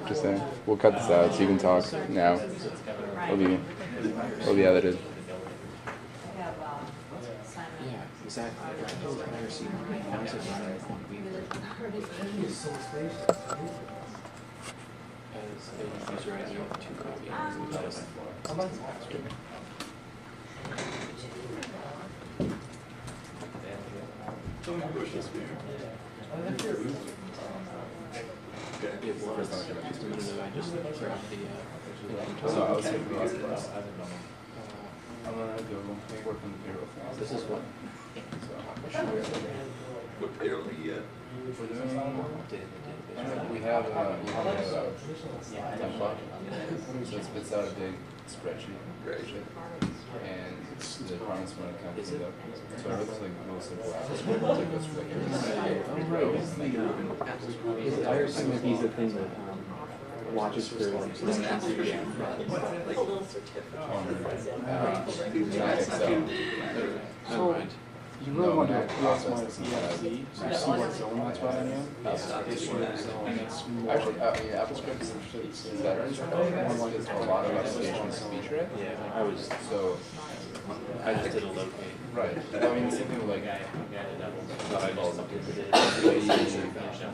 Just saying. We'll cut this out so you can talk now. It'll be edited. Yeah, exactly. As a user ID, 2 copies. Yeah, well, just a minute ago, I just grabbed the I'm gonna go work on the payroll thing. this is what? What payroll do you get? We have a template, so it spits out a big spreadsheet, and the departments want to count things up. So it looks like most of the I assume that he's the thing that watches for like Instagram. Not Excel. Never mind. You really want to PS my EXE, so you see what zone that's running in? Actually, AppleScript is better. It's a lot of applications feature it. Yeah, I was. So, I just did a locate. right. I mean, the same thing with like eyeballs.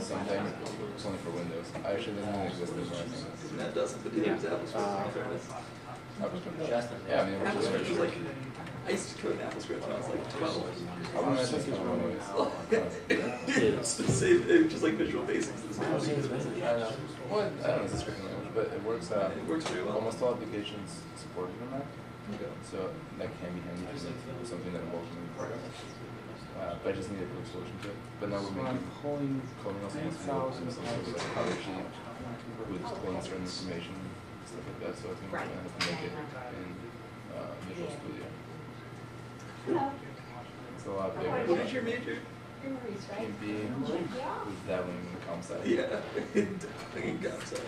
Sometimes it's only for Windows. I actually doesn't even exist in Linux. That doesn't, but it is AppleScript. AppleScript. Yeah, I mean, which is AppleScript is like, I used to code in AppleScript when I was like 12. It's the same, it was just like Visual Basics. Well, I don't know, it's a scripting language, but it works. It works very well. Almost all applications support it on Mac, so that can be handy for something that involves moving programs. But I just need a quick solution to it. But now we're making Pulling coding also wants to do some cover sheet with pulling certain information, stuff like that. So I think we're gonna have to make it in Visual Studio. It's a lot bigger. What is your major? PMP with dabbling in the comp side. Yeah, fucking outside.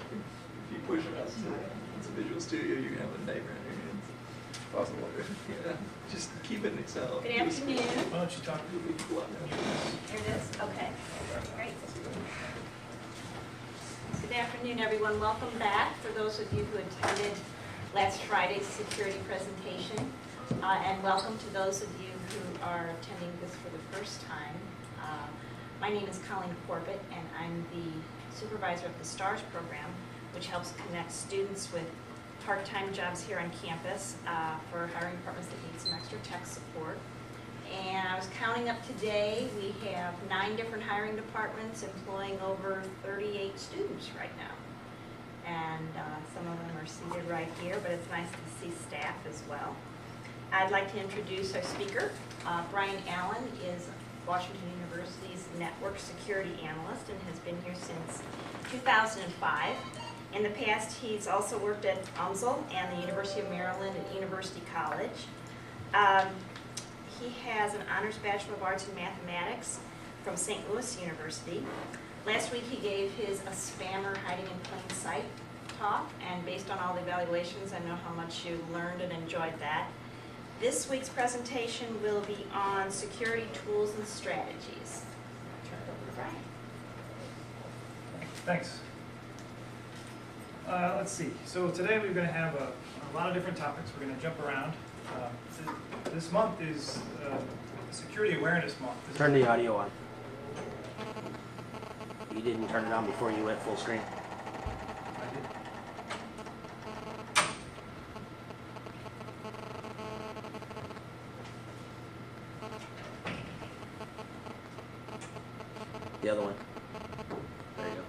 If you push it out to Visual Studio, you're gonna have a nightmare on your hands. Possible. Yeah, just keep it in Excel. Good afternoon. Why don't you talk to me? There it is, okay, great. Good afternoon, everyone. Welcome back. For those of you who attended last Friday's security presentation, and welcome to those of you who are attending this for the first time. My name is Colleen Corbett, and I'm the supervisor of the STARS program, which helps connect students with part-time jobs here on campus for hiring departments that need some extra tech support. And I was counting up today, we have 9 different hiring departments employing over 38 students right now. And some of them are seated right here, but it's nice to see staff as well. I'd like to introduce our speaker. Brian Allen is Washington University's network security analyst and has been here since 2005. In the past, he's also worked at UMSL and the University of Maryland and University College. He has an honors Bachelor of Arts in Mathematics from St. Louis University. Last week, he gave his A Spammer Hiding in Plain Sight talk, and based on all the evaluations, I know how much you learned and enjoyed that. This week's presentation will be on security tools and strategies. Turn it over to Brian. Thanks. Let's see. So today we're going to have a lot of different topics. We're going to jump around. This month is Security Awareness Month. Turn the audio on. You didn't turn it on before you went full screen. The other one. There you go.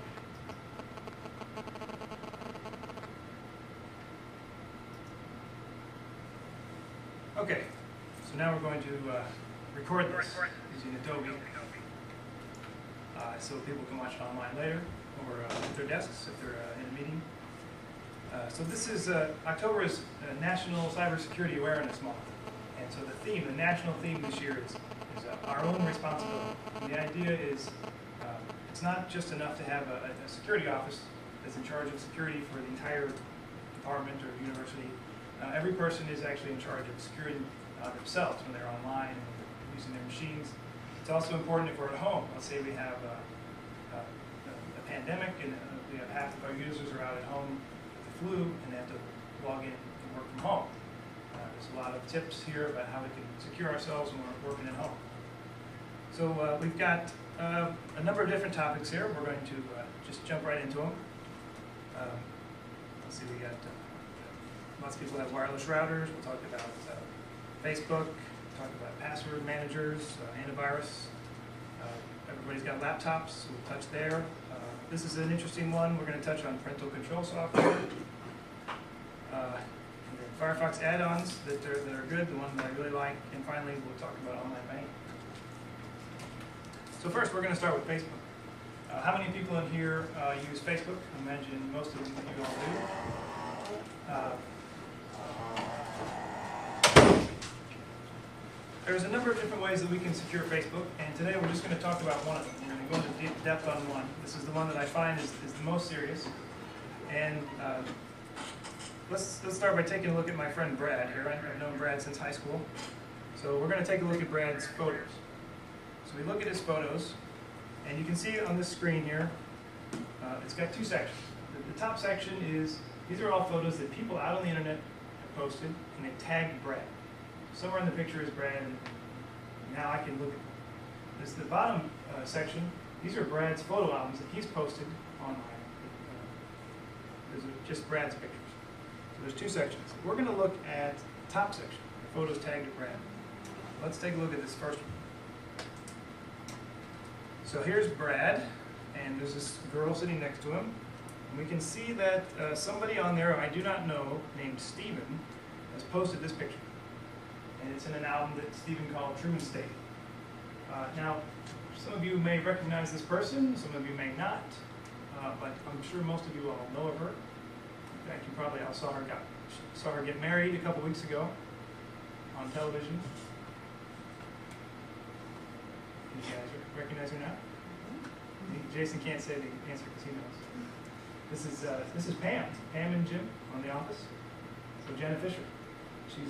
Okay, so now we're going to record this using Adobe, so people can watch it online later or at their desks if they're in a meeting. So this is October is National Cybersecurity Awareness Month, and so the national theme this year is our own responsibility. And the idea is it's not just enough to have a security office that's in charge of security for the entire department or university. Every person is actually in charge of securing themselves when they're online and using their machines. It's also important if we're at home. Let's say we have a pandemic, and we have half of our users are out at home with the flu, and they have to log in and work from home. There's a lot of tips here about how we can secure ourselves when we're working at home. So we've got a number of different topics here. We're going to just jump right into them. Let's see, we got lots of people have wireless routers. We'll talk about Facebook, talk about password managers, antivirus. Everybody's got laptops, so we'll touch there. This is an interesting one. We're going to touch on parental control software. And then Firefox add-ons that are good, the one that I really like. And finally, we'll talk about online banking. So first, we're going to start with Facebook. How many people in here use Facebook? I imagine most of you all do. There's a number of different ways that we can secure Facebook, and today we're just going to talk about one of them. We're going to go into deep depth on one. This is the one that I find is the most serious. And let's start by taking a look at my friend Brad here. I've known Brad since high school. So we're going to take a look at Brad's photos. So we look at his photos, and you can see on this screen here, it's got two sections. The top section is, these are all photos that people out on the internet have posted, and they tagged Brad. Somewhere in the picture is Brad, and now I can look at them. This is the bottom section. These are Brad's photo albums that he's posted online. These are just Brad's pictures. So there's two sections. We're going to look at the top section, the photos tagged to Brad. Let's take a look at this first one. So here's Brad, and there's this girl sitting next to him. And we can see that somebody on there I do not know, named Steven, has posted this picture. And it's in an album that Steven called Truman State. Now, some of you may recognize this person, some of you may not, but I'm sure most of you all know of her. In fact, you probably all saw her get married a couple weeks ago on television. You guys recognize her now? Jason can't say the answer because he knows. This is Pam and Jim on The Office. So Jenna Fisher. She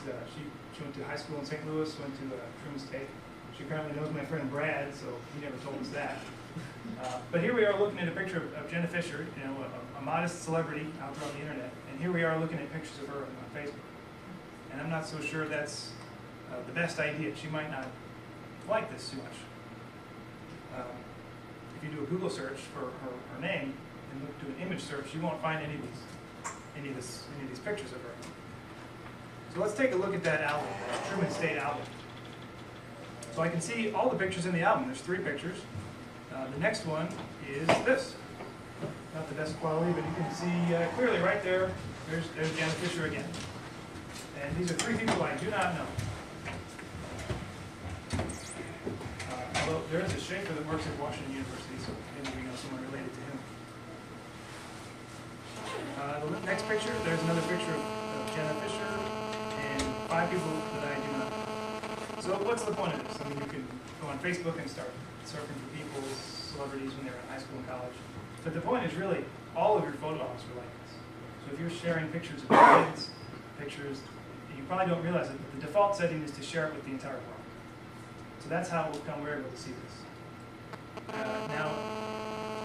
went to high school in St. Louis, went to Truman State. She apparently knows my friend Brad, so he never told us that. But here we are looking at a picture of Jenna Fisher, you know, a modest celebrity out there on the internet. And here we are looking at pictures of her on Facebook. And I'm not so sure that's the best idea. She might not like this too much. If you do a Google search for her name and do an image search, you won't find any of these pictures of her. So let's take a look at that album, that Truman State album. So I can see all the pictures in the album. There's 3 pictures. The next one is this. Not the best quality, but you can see clearly right there. There's Jenna Fisher again. And these are 3 people I do not know. Although there is a Schaefer that works at Washington University, so maybe we know someone related to him. The next picture, there's another picture of Jenna Fisher and 5 people that I do not know. So what's the point of this? I mean, you can go on Facebook and start surfing for people, celebrities when they were in high school and college. But the point is really, all of your photo albums are like this. So if you're sharing pictures of your kids, pictures, you probably don't realize it, but the default setting is to share it with the entire world. So that's how we'll come we're able to see this. Now,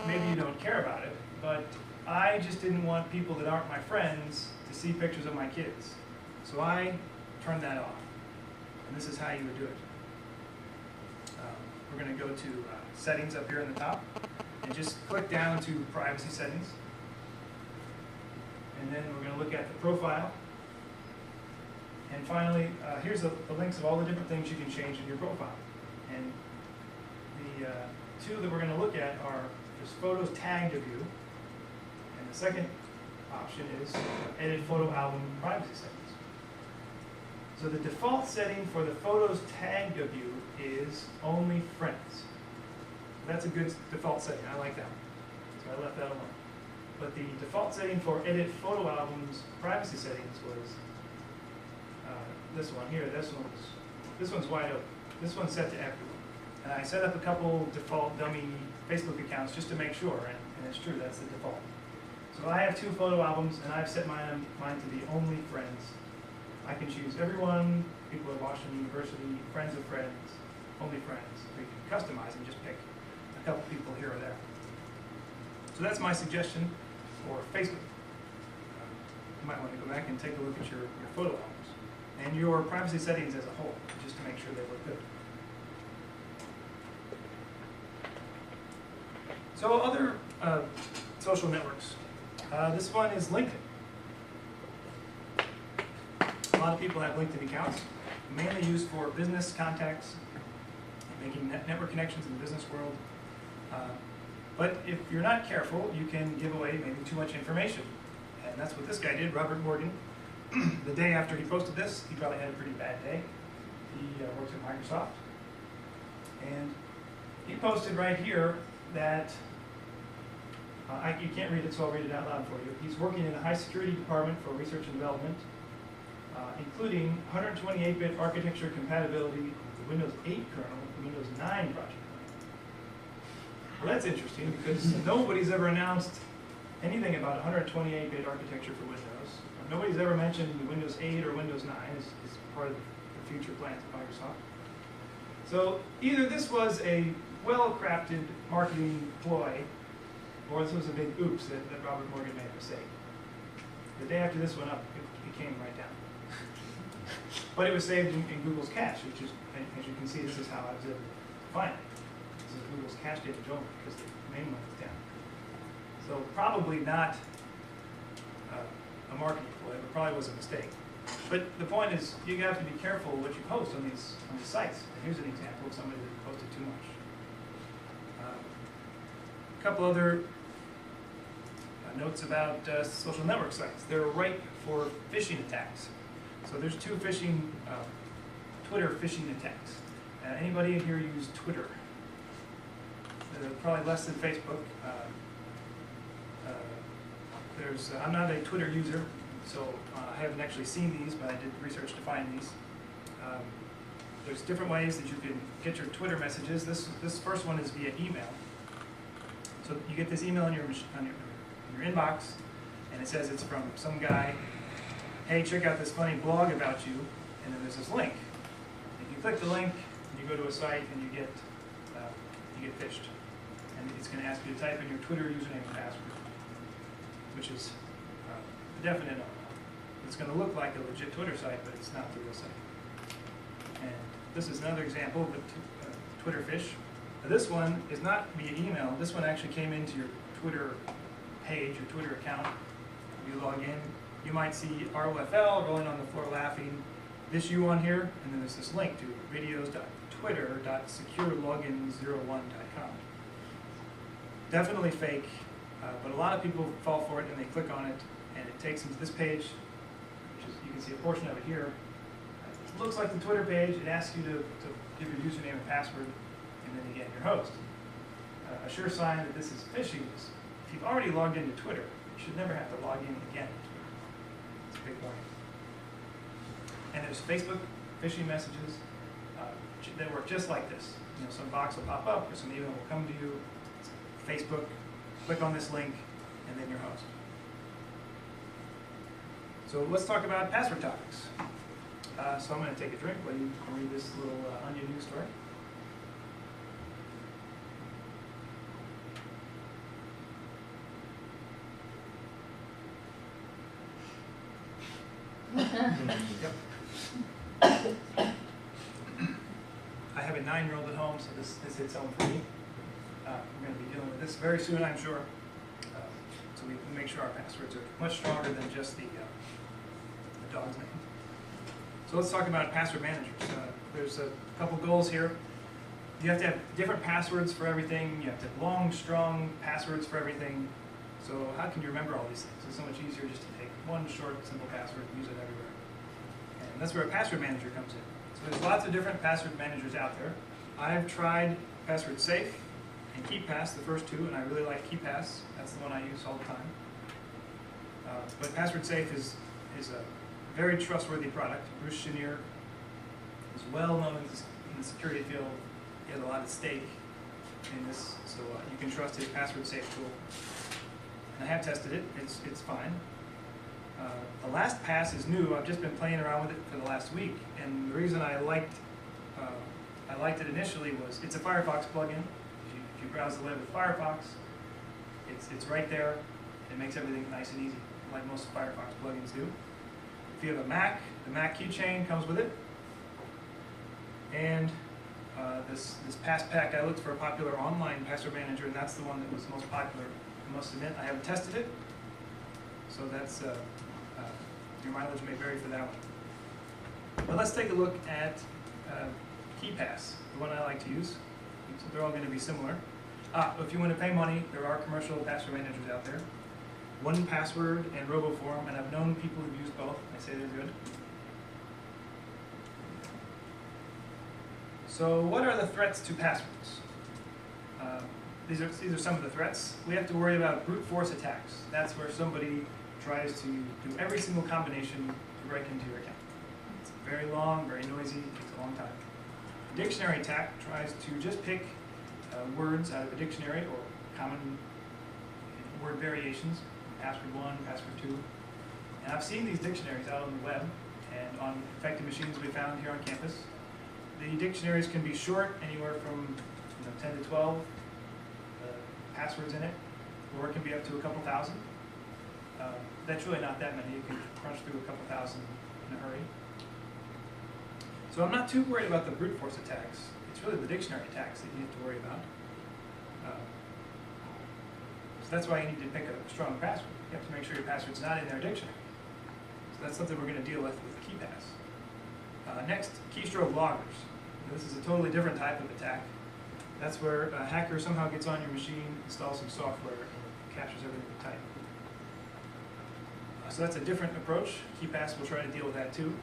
maybe you don't care about it, but I just didn't want people that aren't my friends to see pictures of my kids. So I turned that off. And this is how you would do it. We're going to go to settings up here in the top and just click down to privacy settings. And then we're going to look at the profile. And finally, here's the links of all the different things you can change in your profile. And the 2 that we're going to look at are just photos tagged of you. And the second option is edit photo album privacy settings. So the default setting for the photos tagged of you is only friends. That's a good default setting. I like that one. So I left that alone. But the default setting for edit photo albums privacy settings was this one here. This one's wide open. This one's set to everyone. And I set up a couple default dummy Facebook accounts just to make sure, and it's true, that's the default. So I have 2 photo albums, and I've set mine to be only friends. I can choose everyone, people at Washington University, friends of friends, only friends. Or you can customize and just pick a couple people here or there. So that's my suggestion for Facebook. You might want to go back and take a look at your photo albums and your privacy settings as a whole, just to make sure they look good. So other social networks. This one is LinkedIn. A lot of people have LinkedIn accounts, mainly used for business contacts, making network connections in the business world. But if you're not careful, you can give away maybe too much information. And that's what this guy did, Robert Morgan. The day after he posted this, he probably had a pretty bad day. He works at Microsoft. And he posted right here that, you can't read it, so I'll read it out loud for you. He's working in a high security department for research and development, including 128-bit architecture compatibility with the Windows 8 kernel, Windows 9 project. Well, that's interesting because nobody's ever announced anything about 128-bit architecture for Windows. Nobody's ever mentioned Windows 8 or Windows 9 as part of the future plans of Microsoft. So either this was a well-crafted marketing ploy, or this was a big oops that Robert Morgan made a mistake. The day after this went up, it came right down. But it was saved in Google's cache, which is, as you can see, this is how I was able to find it. This is Google's cache data only because the main one is down. So probably not a marketing ploy, but probably was a mistake. But the point is, you have to be careful what you post on these sites. And here's an example of somebody that posted too much. A couple other notes about social network sites. They're ripe for phishing attacks. So there's two Twitter phishing attacks. Anybody in here use Twitter? Probably less than Facebook. I'm not a Twitter user, so I haven't actually seen these, but I did research to find these. There's different ways that you can get your Twitter messages. This first one is via email. So you get this email in your inbox, and it says it's from some guy. Hey, check out this funny blog about you, and then there's this link. If you click the link, you go to a site, and you get phished. And it's going to ask you to type in your Twitter username and password, which is a definite no. It's going to look like a legit Twitter site, but it's not the real site. And this is another example of a Twitter phish. This one is not via email. This one actually came into your Twitter page, your Twitter account. You log in, you might see ROFL rolling on the floor laughing, this you on here, and then there's this link to videos.twitter.securelogin01.com. Definitely fake, but a lot of people fall for it and they click on it, and it takes them to this page, which is, you can see a portion of it here. It looks like the Twitter page. It asks you to give your username and password, and then you get your host. A sure sign that this is phishing is if you've already logged into Twitter, you should never have to log in again. It's a big warning. And there's Facebook phishing messages that work just like this. You know, some box will pop up or some email will come to you. It's Facebook, click on this link, and then your host. So let's talk about password topics. So I'm going to take a drink while you read this little Onion news story. Yep. I have a 9-year-old at home, so this hits home for me. We're going to be dealing with this very soon, I'm sure. So we can make sure our passwords are much stronger than just the dog's name. So let's talk about password managers. There's a couple goals here. You have to have different passwords for everything. You have to have long, strong passwords for everything. So how can you remember all these things? It's so much easier just to take one short, simple password and use it everywhere. And that's where a password manager comes in. So there's lots of different password managers out there. I've tried Password Safe and KeePass, the first two, and I really like KeePass. That's the one I use all the time. But Password Safe is a very trustworthy product. Bruce Chenier is well known in the security field. He has a lot at stake in this, so you can trust his Password Safe tool. And I have tested it. It's fine. The LastPass is new. I've just been playing around with it for the last week, and the reason I liked it initially was it's a Firefox plugin. If you browse the web with Firefox, It's right there. It makes everything nice and easy, like most Firefox plugins do. If you have a Mac, the Mac keychain comes with it. And this PassPack, I looked for a popular online password manager, and that's the one that was most popular. I must admit, I haven't tested it, so that's your mileage may vary for that one. But let's take a look at KeePass, the one I like to use. So they're all going to be similar. If you want to pay money, there are commercial password managers out there. 1Password and RoboForm, and I've known people who've used both. They say they're good. So what are the threats to passwords? These are some of the threats. We have to worry about brute force attacks. That's where somebody tries to do every single combination to break into your account. It's very long, very noisy, takes a long time. A dictionary attack tries to just pick words out of a dictionary or common word variations, password 1, password 2. And I've seen these dictionaries out on the web and on infected machines we found here on campus. The dictionaries can be short, anywhere from 10 to 12 passwords in it, or it can be up to a couple thousand. That's really not that many. You can crunch through a couple thousand in a hurry. So I'm not too worried about the brute force attacks. It's really the dictionary attacks that you have to worry about. So that's why you need to pick a strong password. You have to make sure your password's not in their dictionary. So that's something we're going to deal with KeePass. Next, keystroke loggers. This is a totally different type of attack. That's where a hacker somehow gets on your machine, installs some software, and captures everything you type. So that's a different approach. KeePass will try to deal with that too.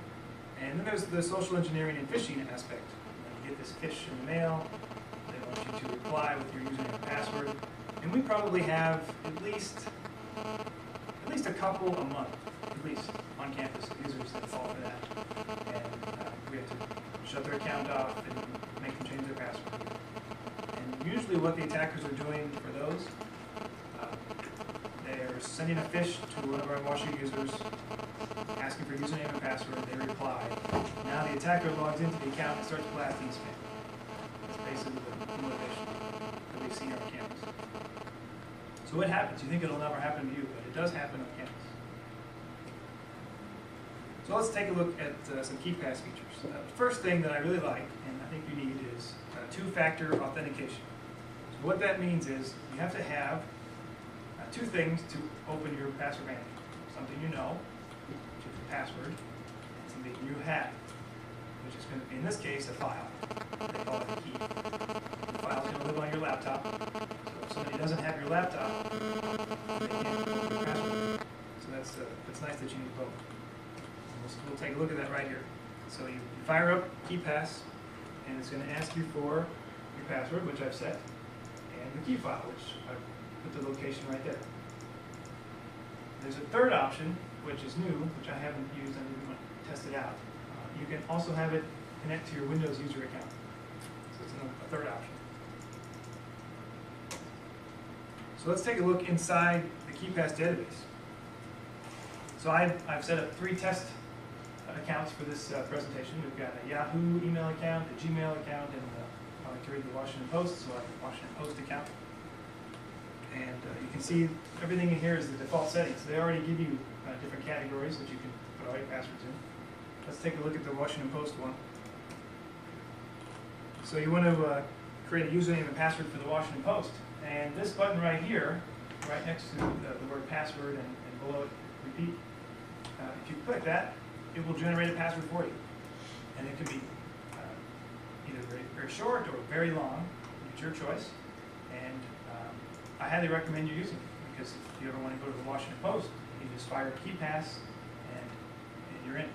And then there's the social engineering and phishing aspect. You get this phish in the mail. They want you to reply with your username and password. And we probably have at least a couple a month, at least, on campus of users that fall for that. And we have to shut their account off and make them change their password. And usually what the attackers are doing for those, they're sending a phish to one of our WashU users, asking for username and password. They reply. Now the attacker logs into the account and starts blasting spam. That's basically the motivation that we see here on campus. So what happens? You think it'll never happen to you, but it does happen on campus. So let's take a look at some KeePass features. The first thing that I really like, and I think you need, is two-factor authentication. So what that means is you have to have two things to open your password manager. Something you know, which is the password, and something you have, which is going to be, in this case, a file. They call it a key. The file is going to live on your laptop. So if somebody doesn't have your laptop, they can't open your password. So that's nice that you need both. We'll take a look at that right here. So you fire up KeePass, and it's going to ask you for your password, which I've set, and the key file, which I've put the location right there. There's a third option, which is new, which I haven't used and didn't want to test it out. You can also have it connect to your Windows user account. So it's a third option. So let's take a look inside the KeePass database. So I've set up 3 test accounts for this presentation. We've got a Yahoo email account, a Gmail account, and I like to read the Washington Post, so I have a Washington Post account. And you can see everything in here is the default settings. They already give you different categories that you can put all your passwords in. Let's take a look at the Washington Post one. So you want to create a username and password for the Washington Post. And this button right here, right next to the word password and below it, repeat, if you click that, it will generate a password for you. And it can be either very, very short or very long. It's your choice. And I highly recommend you using it, because if you ever want to go to the Washington Post, you can just fire KeePass and you're in.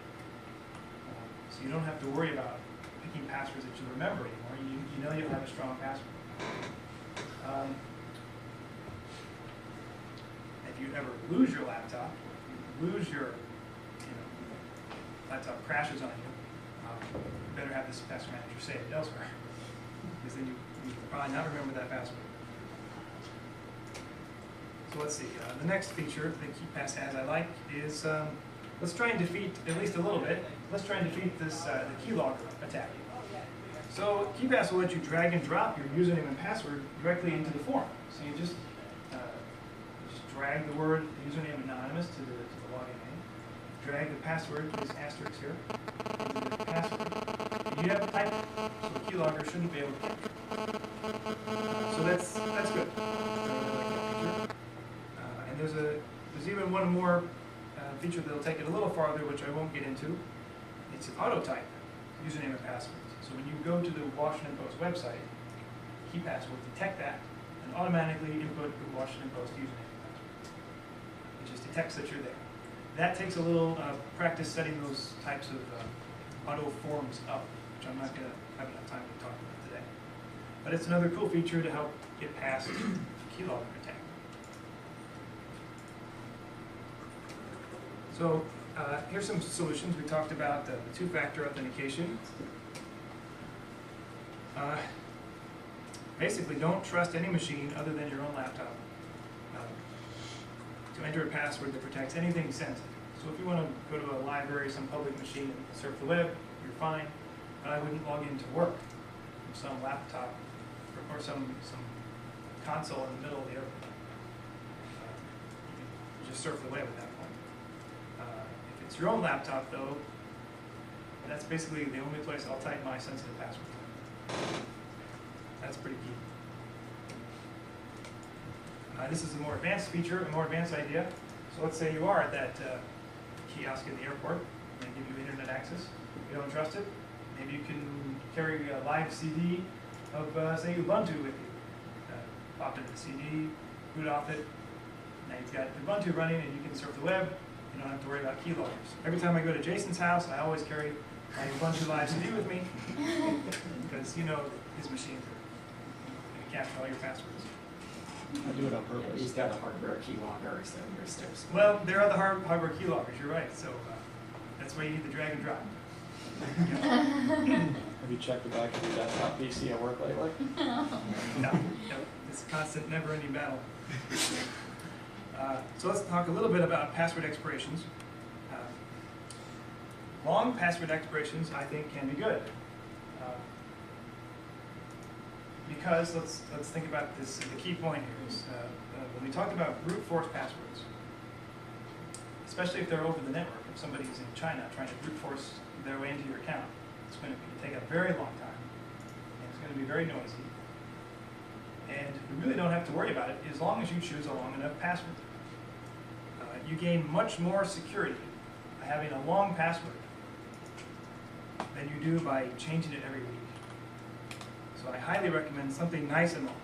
So you don't have to worry about picking passwords that you remember anymore. You know you'll have a strong password. If you ever lose your laptop, lose your laptop crashes on you, you better have this password manager saved elsewhere, because then you will probably not remember that password. So let's see, the next feature that KeePass has I like is, let's try and defeat, at least a little bit, let's try and defeat this the keylogger attack. So KeePass will let you drag and drop your username and password directly into the form. So you just drag the word username anonymous to the login name. Drag the password, this asterisk here, into the password. And you have to type it, so the keylogger shouldn't be able to capture it. So that's good. I really like that feature. And there's even one more feature that'll take it a little farther, which I won't get into. It's an auto type username and password. So when you go to the Washington Post website, KeePass will detect that and automatically input the Washington Post username and password. It just detects that you're there. That takes a little practice setting those types of auto forms up, which I'm not going to have enough time to talk about today. But it's another cool feature to help get past keylogger attack. So here's some solutions. We talked about the two-factor authentication. Basically, don't trust any machine other than your own laptop to enter a password that protects anything sensitive. So if you want to go to a library, some public machine, and surf the web, you're fine. But I wouldn't log into work from some laptop or some console in the middle of the airport. You just surf the web at that point. If it's your own laptop, though, that's basically the only place I'll type my sensitive password. That's pretty key. This is a more advanced feature, a more advanced idea. So let's say you are at that kiosk in the airport, and they give you internet access. You don't trust it. Maybe you can carry a live CD of, say, Ubuntu with you. Pop into the CD, boot off it. Now you've got Ubuntu running, and you can surf the web. You don't have to worry about keyloggers. Every time I go to Jason's house, I always carry my Ubuntu live CD with me, because you know his machines are going to capture all your passwords. I do it on purpose. He's got a hardware keylogger, so your steps. Well, there are the hardware keyloggers, you're right, so that's why you need the drag and drop. Have you checked the back of your desktop PC at work lately? No, it's a constant, never-ending battle. So let's talk a little bit about password expirations. Long password expirations, I think, can be good. Because let's think about this. The key point here is when we talked about brute force passwords, especially if they're over the network. If somebody's in China trying to brute force their way into your account, it's going to take a very long time, and it's going to be very noisy. And you really don't have to worry about it as long as you choose a long enough password. You gain much more security by having a long password than you do by changing it every week. So I highly recommend something nice and long.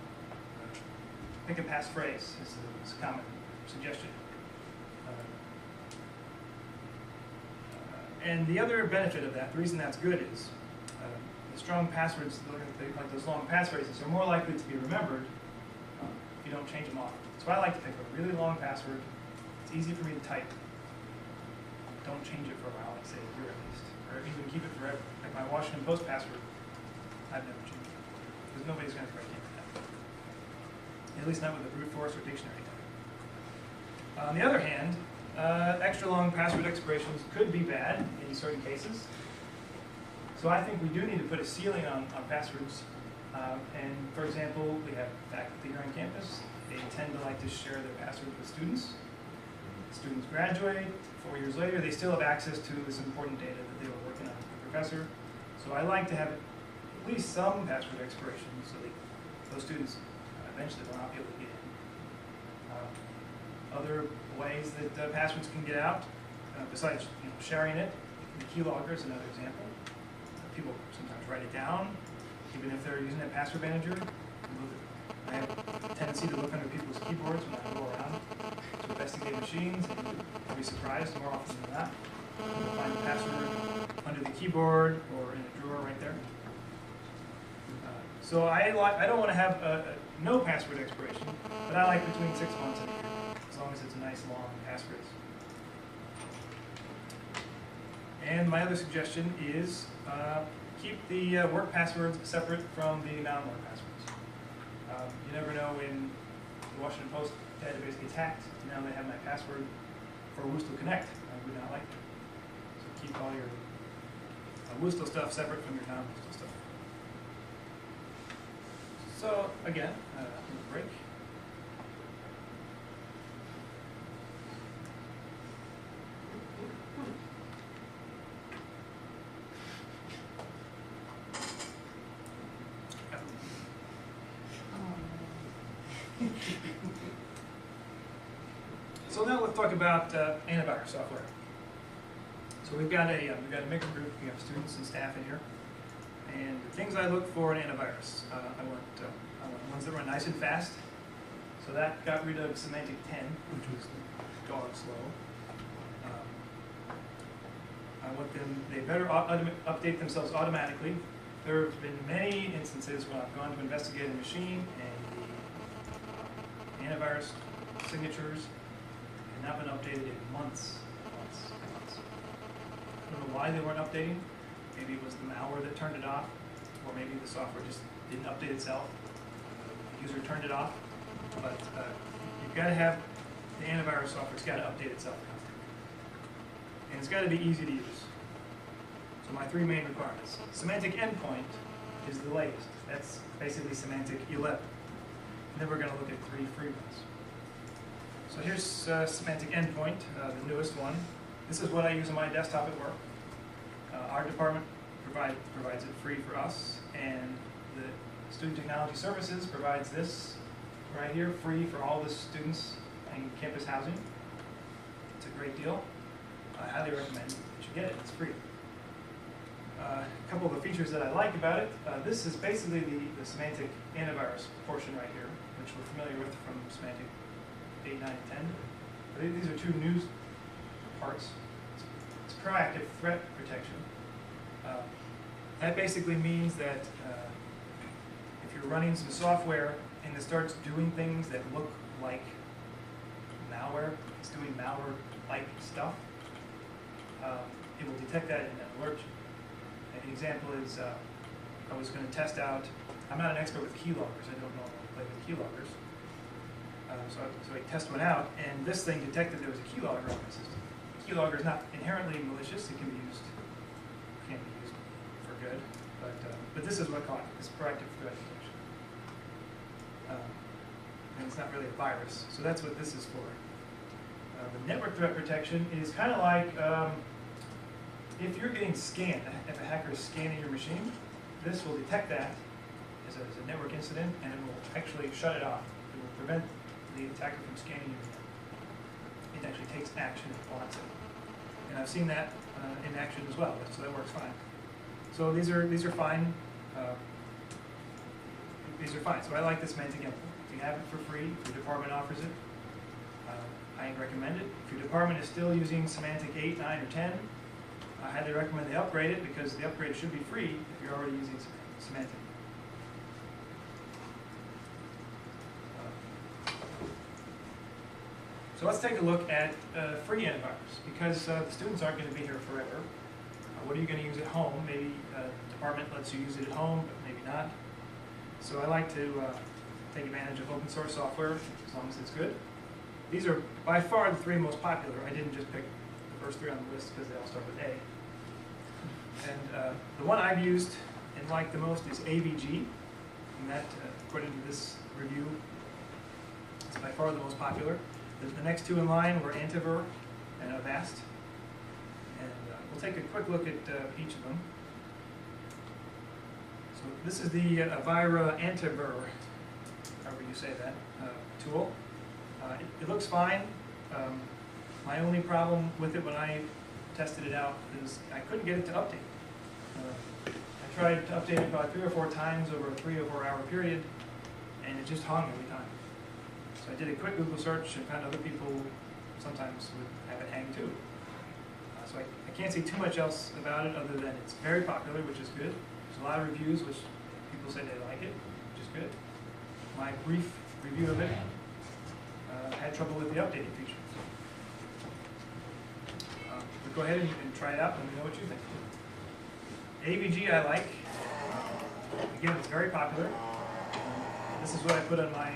Pick a passphrase is a common suggestion. And the other benefit of that, the reason that's good is the strong passwords, like those long passphrases, are more likely to be remembered if you don't change them often. So I like to pick a really long password. It's easy for me to type. Don't change it for a while, like say a year at least, or even keep it forever. Like my Washington Post password, I've never changed it because nobody's going to break into that. At least not with a brute force or dictionary type. On the other hand, extra long password expirations could be bad in certain cases. So I think we do need to put a ceiling on passwords. And for example, we have faculty here on campus. They tend to like to share their passwords with students. Students graduate, 4 years later, they still have access to this important data that they were working on with the professor. So I like to have at least some password expiration so that those students eventually will not be able to get in. Other ways that passwords can get out, besides sharing it, the keylogger is another example. People sometimes write it down, even if they're using a password manager. I have a tendency to look under people's keyboards when I go around to investigate machines, and I'll be surprised more often than not. You'll find the password under the keyboard or in a drawer right there. So I don't want to have no password expiration, but I like between 6 months and a year, as long as it's a nice long passphrase. And my other suggestion is keep the work passwords separate from the non-work passwords. You never know when the Washington Post database gets hacked. Now they have my password for Woostle Connect. I would not like that. So keep all your Woostle stuff separate from your non-Woostle stuff. So again, break. So now let's talk about antivirus software. So we've got a mixed group. We have students and staff in here. And the things I look for in antivirus, I want ones that run nice and fast. So that got rid of Symantec 10, which was dog slow. I want them, they better update themselves automatically. There have been many instances when I've gone to investigate a machine and the antivirus signatures have not been updated in months. I don't know why they weren't updating. Maybe it was the malware that turned it off, or maybe the software just didn't update itself. The user turned it off. But you've got to have the antivirus software. It's got to update itself constantly, and it's got to be easy to use. So my three main requirements: Symantec Endpoint is the latest. That's basically Symantec 11. And then we're going to look at three free ones. So here's Symantec Endpoint, the newest one. This is what I use on my desktop at work. Our department provides it free for us, and the Student Technology Services provides this right here, free for all the students in campus housing. It's a great deal. I highly recommend that you get it. It's free. A couple of the features that I like about it. This is basically the Symantec antivirus portion right here, which we're familiar with from Symantec 8, 9, and 10. These are two new parts. It's proactive threat protection. That basically means that if you're running some software and it starts doing things that look like malware, it's doing malware-like stuff, it will detect that and alert you. An example is, I was going to test out, I'm not an expert with keyloggers, I don't know how to play with keyloggers. So I test one out, and this thing detected there was a keylogger on my system. A keylogger is not inherently malicious, it can be used for good, but this is what caught it, this proactive threat detection. And it's not really a virus, so that's what this is for. The network threat protection is kind of like if you're getting scanned, if a hacker is scanning your machine, this will detect that as a network incident, and it will actually shut it off. It will prevent the attacker from scanning your machine. It actually takes action and blocks it. And I've seen that in action as well, so that works fine. So these are fine. These are fine. So I like this Symantec Endpoint. If you have it for free, if your department offers it, I recommend it. If your department is still using Symantec 8, 9, or 10, I highly recommend they upgrade it, because the upgrade should be free if you're already using Symantec. So let's take a look at free antivirus, because the students aren't going to be here forever. What are you going to use at home? Maybe the department lets you use it at home, but maybe not. So I like to take advantage of open source software, as long as it's good. These are by far the three most popular. I didn't just pick the first three on the list because they all start with A. And the one I've used and liked the most is AVG, and that, according to this review, is by far the most popular. The next two in line were Antiver and Avast. And we'll take a quick look at each of them. So this is the Avira Antiver, however you say that, tool. It looks fine. My only problem with it when I tested it out is I couldn't get it to update. I tried to update it about 3 or 4 times over a 3 or 4 hour period, and it just hung every time. So I did a quick Google search and found other people sometimes would have it hang too. So I can't say too much else about it other than it's very popular, which is good. There's a lot of reviews which people say they like it, which is good. My brief review of it had trouble with the updating feature. But go ahead and try it out and let me know what you think. AVG I like. Again, it's very popular. This is what I put on my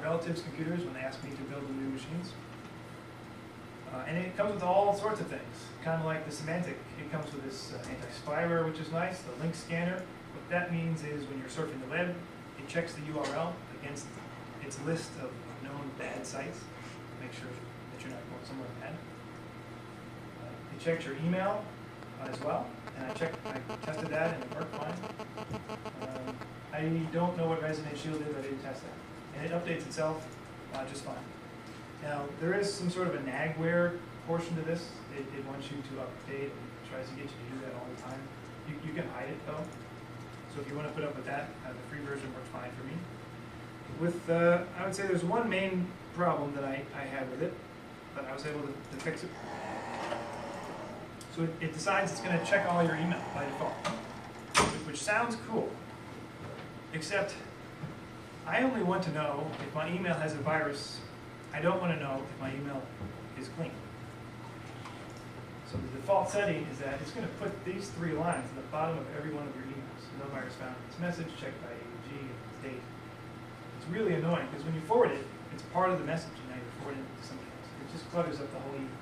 relatives' computers when they asked me to build them new machines. And it comes with all sorts of things, kind of like the Symantec. It comes with this anti-spyware, which is nice, the link scanner. What that means is when you're surfing the web, it checks the URL against its list of known bad sites to make sure that you're not going somewhere bad. It checks your email as well, and I tested that and it worked fine. I don't know what Resident Shield is, I didn't test that. And it updates itself just fine. Now, there is some sort of a nagware portion to this. It wants you to update and tries to get you to do that all the time. You can hide it though. So if you want to put up with that, the free version works fine for me. With, I would say there's one main problem that I had with it, but I was able to fix it. So it decides it's going to check all your email by default, which sounds cool, except I only want to know if my email has a virus. I don't want to know if my email is clean. So the default setting is that it's going to put these 3 lines at the bottom of every one of your emails. No virus found in this message, checked by AUG, and date. It's really annoying because when you forward it, it's part of the message, and now you're forwarding it to somebody else. It just clutters up the whole email.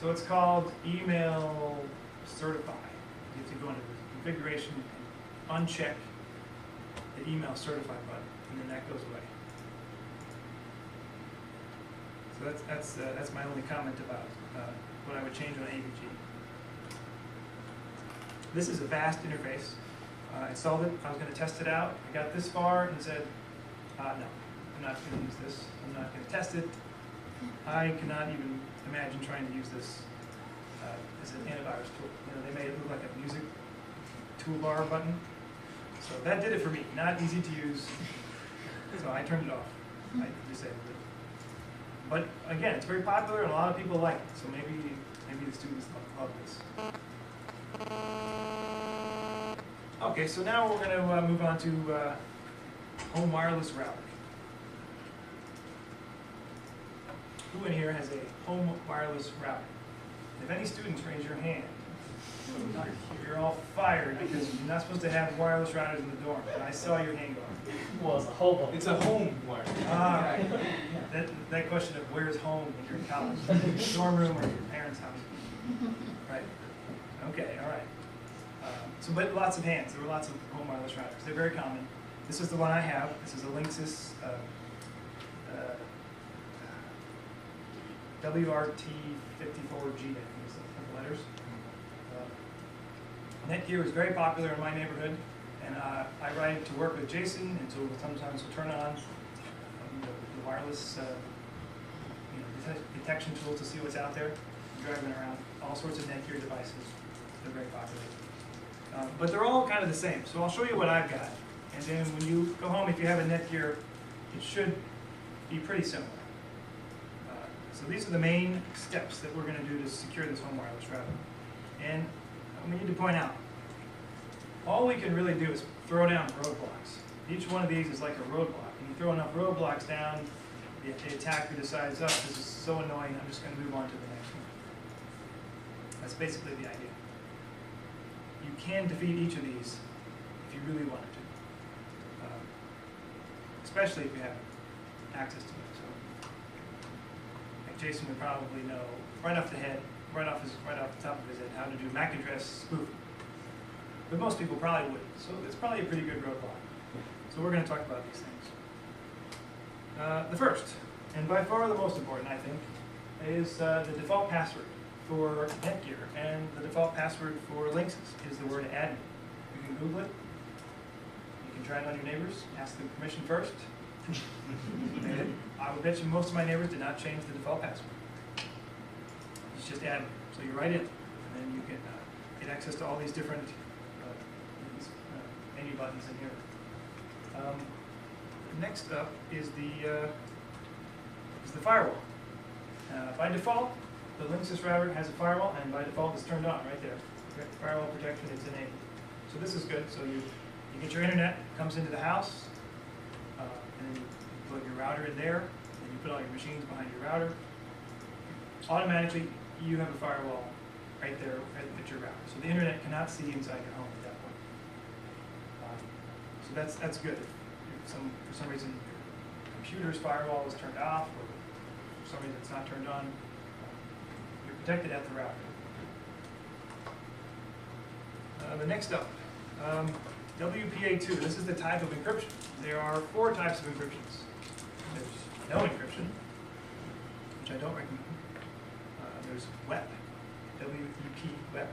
So it's called email certify. You have to go into the configuration and uncheck the email certify button, and then that goes away. So that's my only comment about what I would change on AUG. This is a fast interface. I installed it. I was going to test it out. I got this far and said, no, I'm not going to use this. I'm not going to test it. I cannot even imagine trying to use this as an antivirus tool. You know, they made it look like a music toolbar button. So that did it for me. Not easy to use. So I turned it off. I disabled it. But again, it's very popular and a lot of people like it. So maybe the students love this. Okay, so now we're going to move on to home wireless router. Who in here has a home wireless router? If any students raise your hand, you're all fired because you're not supposed to have wireless routers in the dorm. But I saw your hand going. Well, it's a home. It's a home wire. Ah, that question of where's home when you're in college? Dorm room or your parents' house? Right. Okay, all right. But lots of hands. There were lots of home wireless routers. They're very common. This is the one I have. This is a Linksys WRT54G, I think is the letters. Netgear is very popular in my neighborhood, and I ride it to work with Jason, and so sometimes we'll turn on the wireless detection tool to see what's out there, driving around all sorts of Netgear devices. They're very popular. But they're all kind of the same, so I'll show you what I've got. And then when you go home, if you have a Netgear, it should be pretty similar. So these are the main steps that we're going to do to secure this home wireless router. And we need to point out, all we can really do is throw down roadblocks. Each one of these is like a roadblock. And you throw enough roadblocks down, the attacker decides, oh, this is so annoying, I'm just going to move on to the next one. That's basically the idea. You can defeat each of these if you really wanted to. Especially if you have access to it. So, like Jason would probably know right off the top of his head how to do MAC address spoofing. But most people probably wouldn't. So it's probably a pretty good roadblock. So we're going to talk about these things. The first, and by far the most important, I think, is the default password for Netgear, and the default password for Linksys is the word admin. You can Google it. You can try it on your neighbors. Ask them permission first. And I would bet you most of my neighbors did not change the default password. It's just admin. So you write it, and then you can get access to all these different menu buttons in here. Next up is the firewall. By default, the Linksys router has a firewall, and by default it's turned on right there. Firewall protection is enabled. So this is good. So you get your internet, comes into the house, and then you plug your router in there, and you put all your machines behind your router. Automatically, you have a firewall right there at your router. So the internet cannot see inside your home at that point. So that's good. If for some reason your computer's firewall is turned off, or for some reason it's not turned on, you're protected at the router. The next up, WPA2. This is the type of encryption. There are 4 types of encryptions. There's no encryption, which I don't recommend. There's WEP, W-E-P, WEP,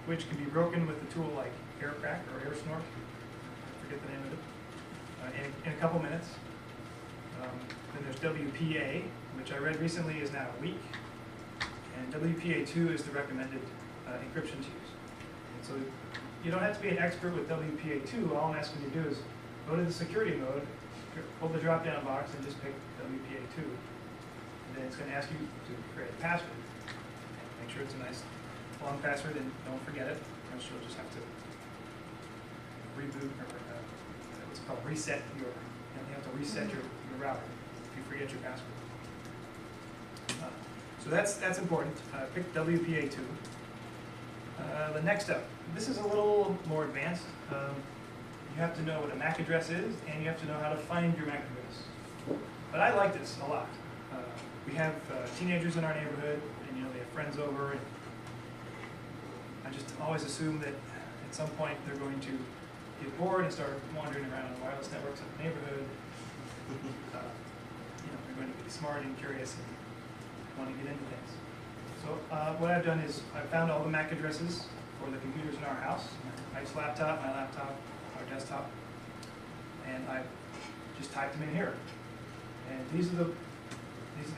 which can be broken with a tool like AirCrack or AirSnort. I forget the name of it. In a couple minutes. Then there's WPA, which I read recently is now a week. And WPA2 is the recommended encryption to use. And so you don't have to be an expert with WPA2. All I'm asking you to do is go to the security mode, pull the drop-down box, and just pick WPA2. And then it's going to ask you to create a password. Make sure it's a nice long password, and don't forget it, or else you'll just have to reboot or what's called reset your. You have to reset your router if you forget your password. So that's important. Pick WPA2. The next up, this is a little more advanced. You have to know what a MAC address is, and you have to know how to find your MAC address. But I like this a lot. We have teenagers in our neighborhood, and they have friends over, and I just always assume that at some point they're going to get bored and start wandering around the wireless networks of the neighborhood. They're going to be smart and curious and want to get into things. So what I've done is I've found all the MAC addresses for the computers in our house, my wife's laptop, my laptop, our desktop, and I've just typed them in here. And these are the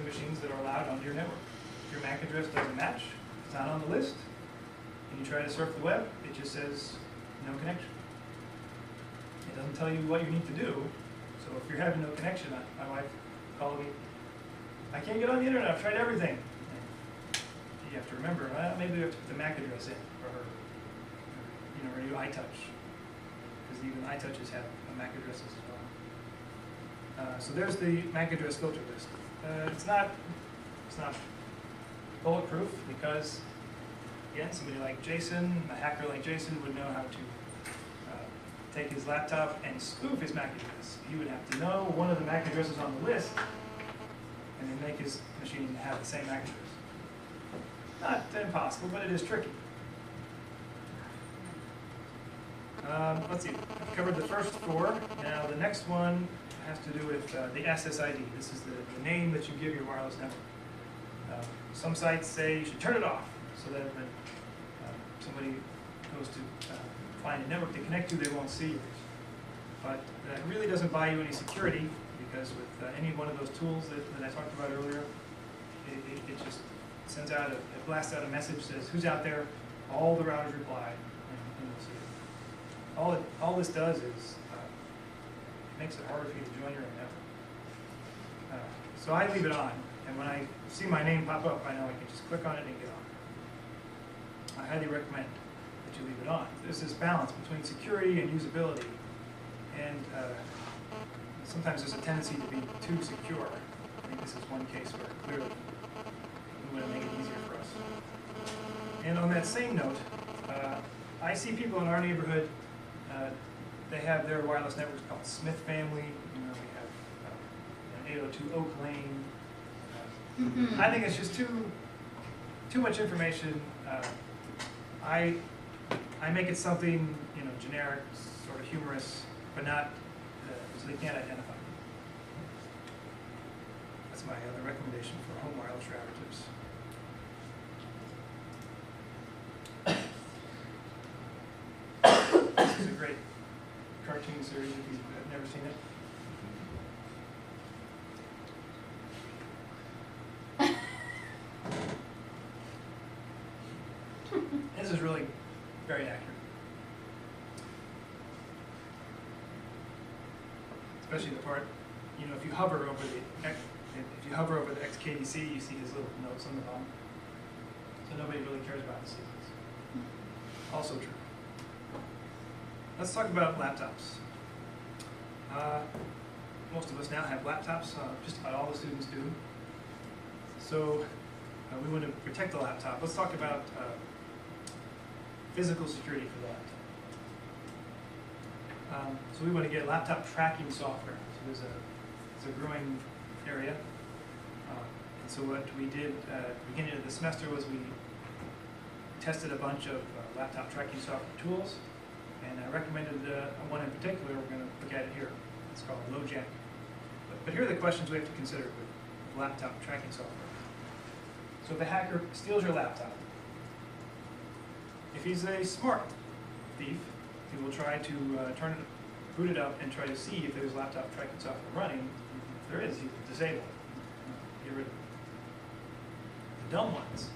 machines that are allowed onto your network. If your MAC address doesn't match, it's not on the list, and you try to surf the web, it just says no connection. It doesn't tell you what you need to do. So if you're having no connection, my wife called me, I can't get on the internet, I've tried everything. And you have to remember, well, maybe we have to put the MAC address in for her, or new iTouch, because even iTouches have MAC addresses as well. So there's the MAC address filter list. It's not bulletproof because, again, somebody like Jason, a hacker like Jason, would know how to take his laptop and spoof his MAC address. He would have to know one of the MAC addresses on the list and then make his machine have the same MAC address. Not impossible, but it is tricky. Let's see, I've covered the first four. Now the next one has to do with the SSID. This is the name that you give your wireless network. Some sites say you should turn it off so that when somebody goes to find a network to connect to, they won't see yours. But that really doesn't buy you any security, because with any one of those tools that I talked about earlier, it just sends out it blasts out a message, says who's out there, all the routers reply, and you'll see it. All this does is it makes it harder for you to join your own network. So I leave it on, and when I see my name pop up, I know I can just click on it and get on. I highly recommend that you leave it on. There's this balance between security and usability, and sometimes there's a tendency to be too secure. I think this is one case where clearly we want to make it easier for us. And on that same note, I see people in our neighborhood, they have their wireless networks called Smith Family. We have 802 Oak Lane. I think it's just too much information. I make it something generic, sort of humorous, but not so they can't identify me. That's my other recommendation for home wireless router tips. This is a great cartoon series if you've never seen it. This is really very accurate. Especially the part, if you hover over the XKDC, you see his little notes on the bottom. So nobody really cares about the secrets. Also true. Let's talk about laptops. Most of us now have laptops. Just about all the students do. So we want to protect the laptop. Let's talk about physical security for the laptop. So we want to get laptop tracking software. So there's a growing area. And so what we did at the beginning of the semester was we tested a bunch of laptop tracking software tools, and I recommended one in particular. We're going to look at it here. It's called LoJack. But here are the questions we have to consider with laptop tracking software. So if a hacker steals your laptop, if he's a smart thief, he will try to boot it up and try to see if there's laptop tracking software running. there is, you can disable it, get rid of it. The dumb ones,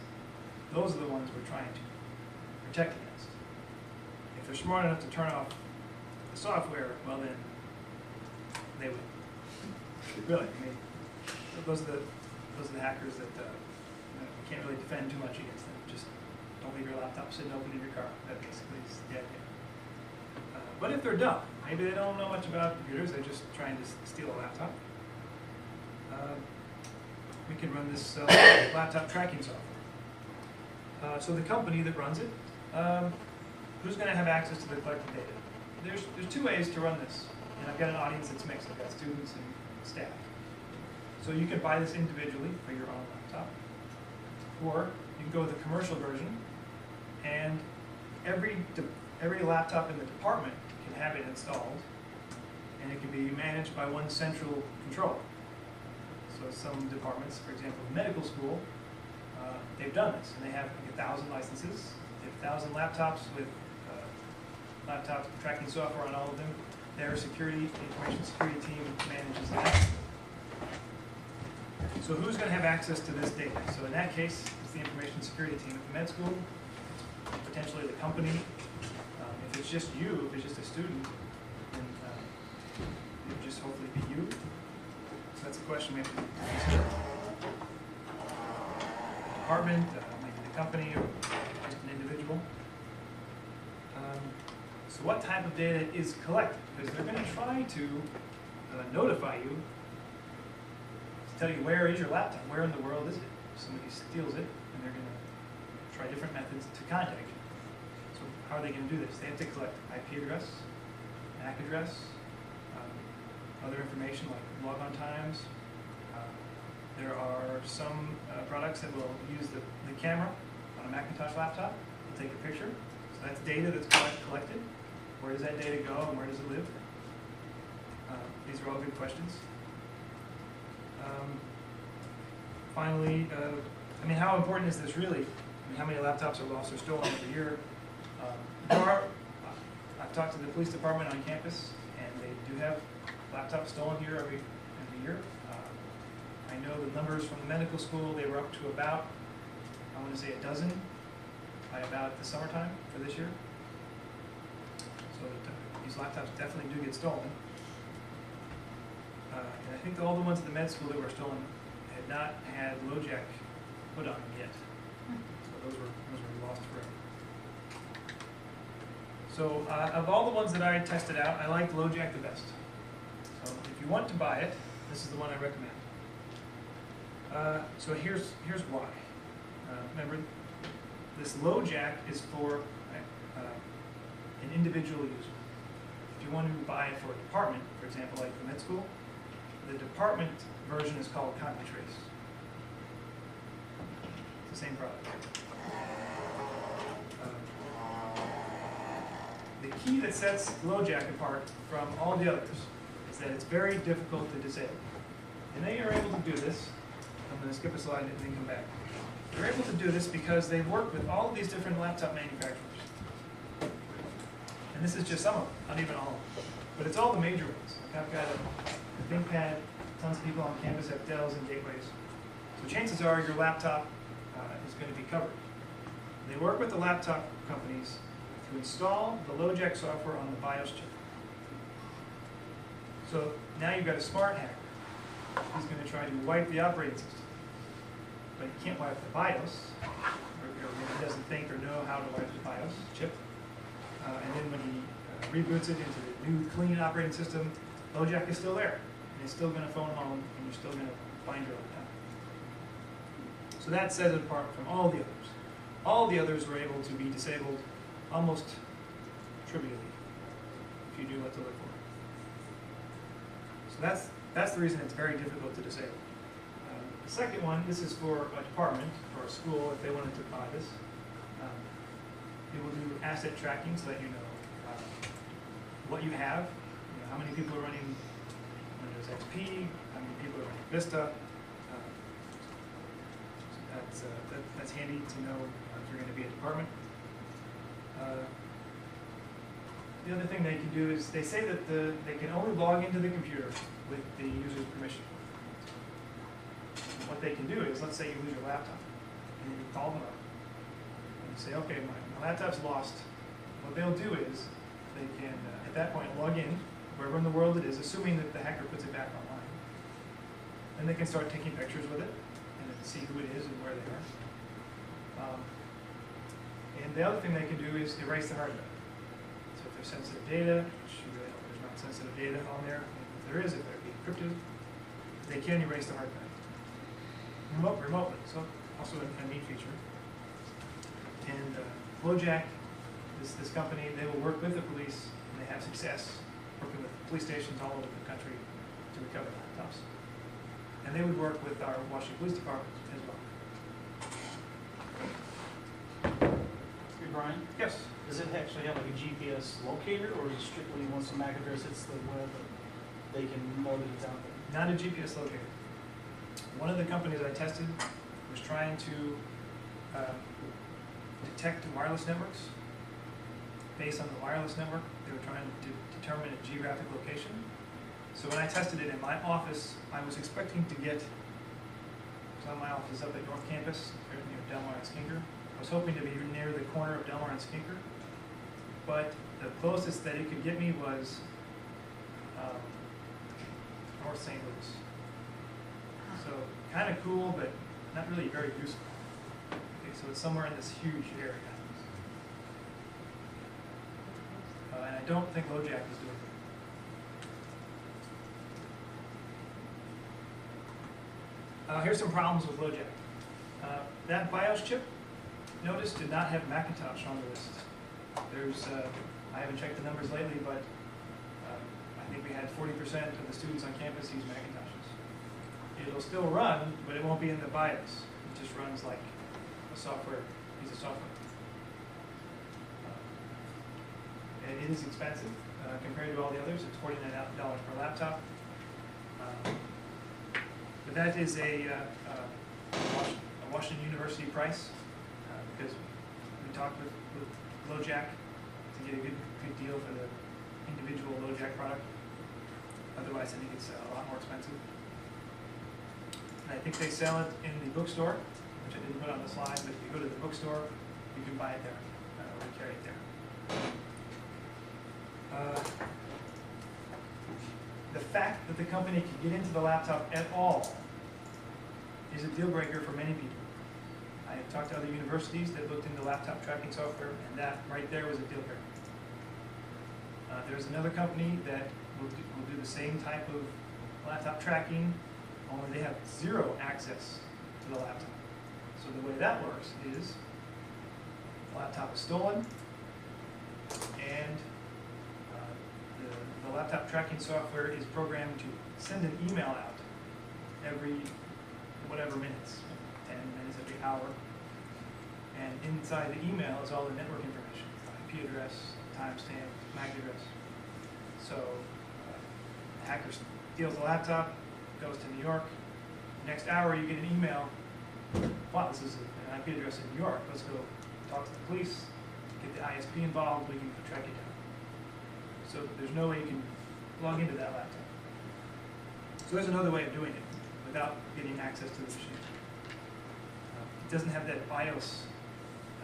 those are the ones we're trying to protect against. If they're smart enough to turn off the software, well then, they would. Really, I mean, those are the hackers that you can't really defend too much against them. Just don't leave your laptop sitting open in your car. That basically is the idea. But if they're dumb, maybe they don't know much about computers, they're just trying to steal a laptop. We can run this laptop tracking software. So the company that runs it, who's going to have access to the collected data? There's two ways to run this, and I've got an audience that's mixed. I've got students and staff. So you can buy this individually for your own laptop, or you can go with the commercial version, and every laptop in the department can have it installed, and it can be managed by one central controller. So some departments, for example, medical school, they've done this, and they have like 1,000 licenses. They have 1,000 laptops with laptop tracking software on all of them. Their information security team manages that. So who's going to have access to this data? So in that case, it's the information security team at the med school, it's potentially the company. If it's just you, if it's just a student, then it would just hopefully be you. So that's a question we have to consider. Department, maybe the company, or just an individual. So what type of data is collected? Because they're going to try to notify you, to tell you where is your laptop, where in the world is it. If somebody steals it, and they're going to try different methods to contact you. So how are they going to do this? They have to collect IP address, MAC address, other information like logon times. There are some products that will use the camera on a Macintosh laptop to take a picture. So that's data that's collected. Where does that data go and where does it live? These are all good questions. Finally, I mean, how important is this really? I mean, how many laptops are lost or stolen every year? I've talked to the police department on campus, and they do have laptops stolen here every year. I know the numbers from the medical school, they were up to about, I want to say, 12 by about the summertime for this year. So these laptops definitely do get stolen. And I think all the ones at the med school that were stolen had not had LoJack put on them yet. So those were lost forever. So of all the ones that I tested out, I liked LoJack the best. So if you want to buy it, this is the one I recommend. So here's why. Remember, this LoJack is for an individual user. If you want to buy it for a department, for example, like the med school, the department version is called CompuTrace. It's the same product. The key that sets LoJack apart from all the others is that it's very difficult to disable. And they are able to do this. I'm going to skip a slide and then come back. They're able to do this because they work with all of these different laptop manufacturers. And this is just some of them, not even all of them. But it's all the major ones. Like I've got a ThinkPad, tons of people on campus have Dells and Gateways. So chances are your laptop is going to be covered. They work with the laptop companies to install the LoJack software on the BIOS chip. So now you've got a smart hacker who's going to try to wipe the operating system. But he can't wipe the BIOS, or he doesn't think or know how to wipe the BIOS chip. And then when he reboots it into the new clean operating system, LoJack is still there. And it's still going to phone home, and you're still going to find your laptop. So that sets it apart from all the others. All the others were able to be disabled almost trivially if you knew what to look for. So that's the reason it's very difficult to disable. The second one, this is for a department or a school if they wanted to buy this. It will do asset tracking so that you know what you have, how many people are running Windows XP, how many people are running Vista. So that's handy to know if you're going to be a department. The other thing they can do is they say that they can only log into the computer with the user's permission. they can do is, let's say you lose your laptop, and you call them up, and you say, okay, my laptop's lost. What they'll do is, they can, at that point, log in, wherever in the world it is, assuming that the hacker puts it back online. Then they can start taking pictures with it, and then see who it is and where they are. And the other thing they can do is erase the hard drive. So if there's sensitive data, which you really hope there's not sensitive data on there, and if there is, if they're being encrypted, they can erase the hard drive. Remotely, so also a neat feature. And LoJack, this company, they will work with the police, and they have success working with police stations all over the country to recover laptops. And they would work with our Washington Police Department as well. Hey, Brian, Yes? does it actually have like a GPS locator, or is it strictly once the MAC address hits the web, they can know that it's out there? Not a GPS locator. One of the companies I tested was trying to detect wireless networks. Based on the wireless network, they were trying to determine a geographic location. So when I tested it in my office, I was expecting to get, so my office is up at North Campus, near Delmar and Skinker. I was hoping to be near the corner of Delmar and Skinker, but the closest that it could get me was North St. Louis. So kind of cool, but not really very useful. Okay, so it's somewhere in this huge area. And I don't think LoJack is doing it. Here's some problems with LoJack. That BIOS chip, notice, did not have Macintosh on the list. There's, I haven't checked the numbers lately, but I think we had 40% of the students on campus use Macintoshes. It'll still run, but it won't be in the BIOS. It just runs like a software, piece of software. And it is expensive compared to all the others. It's $49 per laptop. But that is a Washington University price because we talked with LoJack to get a good deal for the individual LoJack product. Otherwise, I think it's a lot more expensive. And I think they sell it in the bookstore, which I didn't put on the slide, but if you go to the bookstore, you can buy it there, or carry it there. The fact that the company can get into the laptop at all is a deal breaker for many people. I have talked to other universities that looked into laptop tracking software, and that right there was a deal breaker. There's another company that will do the same type of laptop tracking, only they have zero access to the laptop. So the way that works is the laptop is stolen, and the laptop tracking software is programmed to send an email out every whatever minutes, 10 minutes, every hour. And inside the email is all the network information, IP address, timestamp, MAC address. So the hacker steals the laptop, goes to New York. Next hour you get an email, wow, this is an IP address in New York. Let's go talk to the police, get the ISP involved, we can track it down. So there's no way you can log into that laptop. So there's another way of doing it without getting access to the machine. It doesn't have that BIOS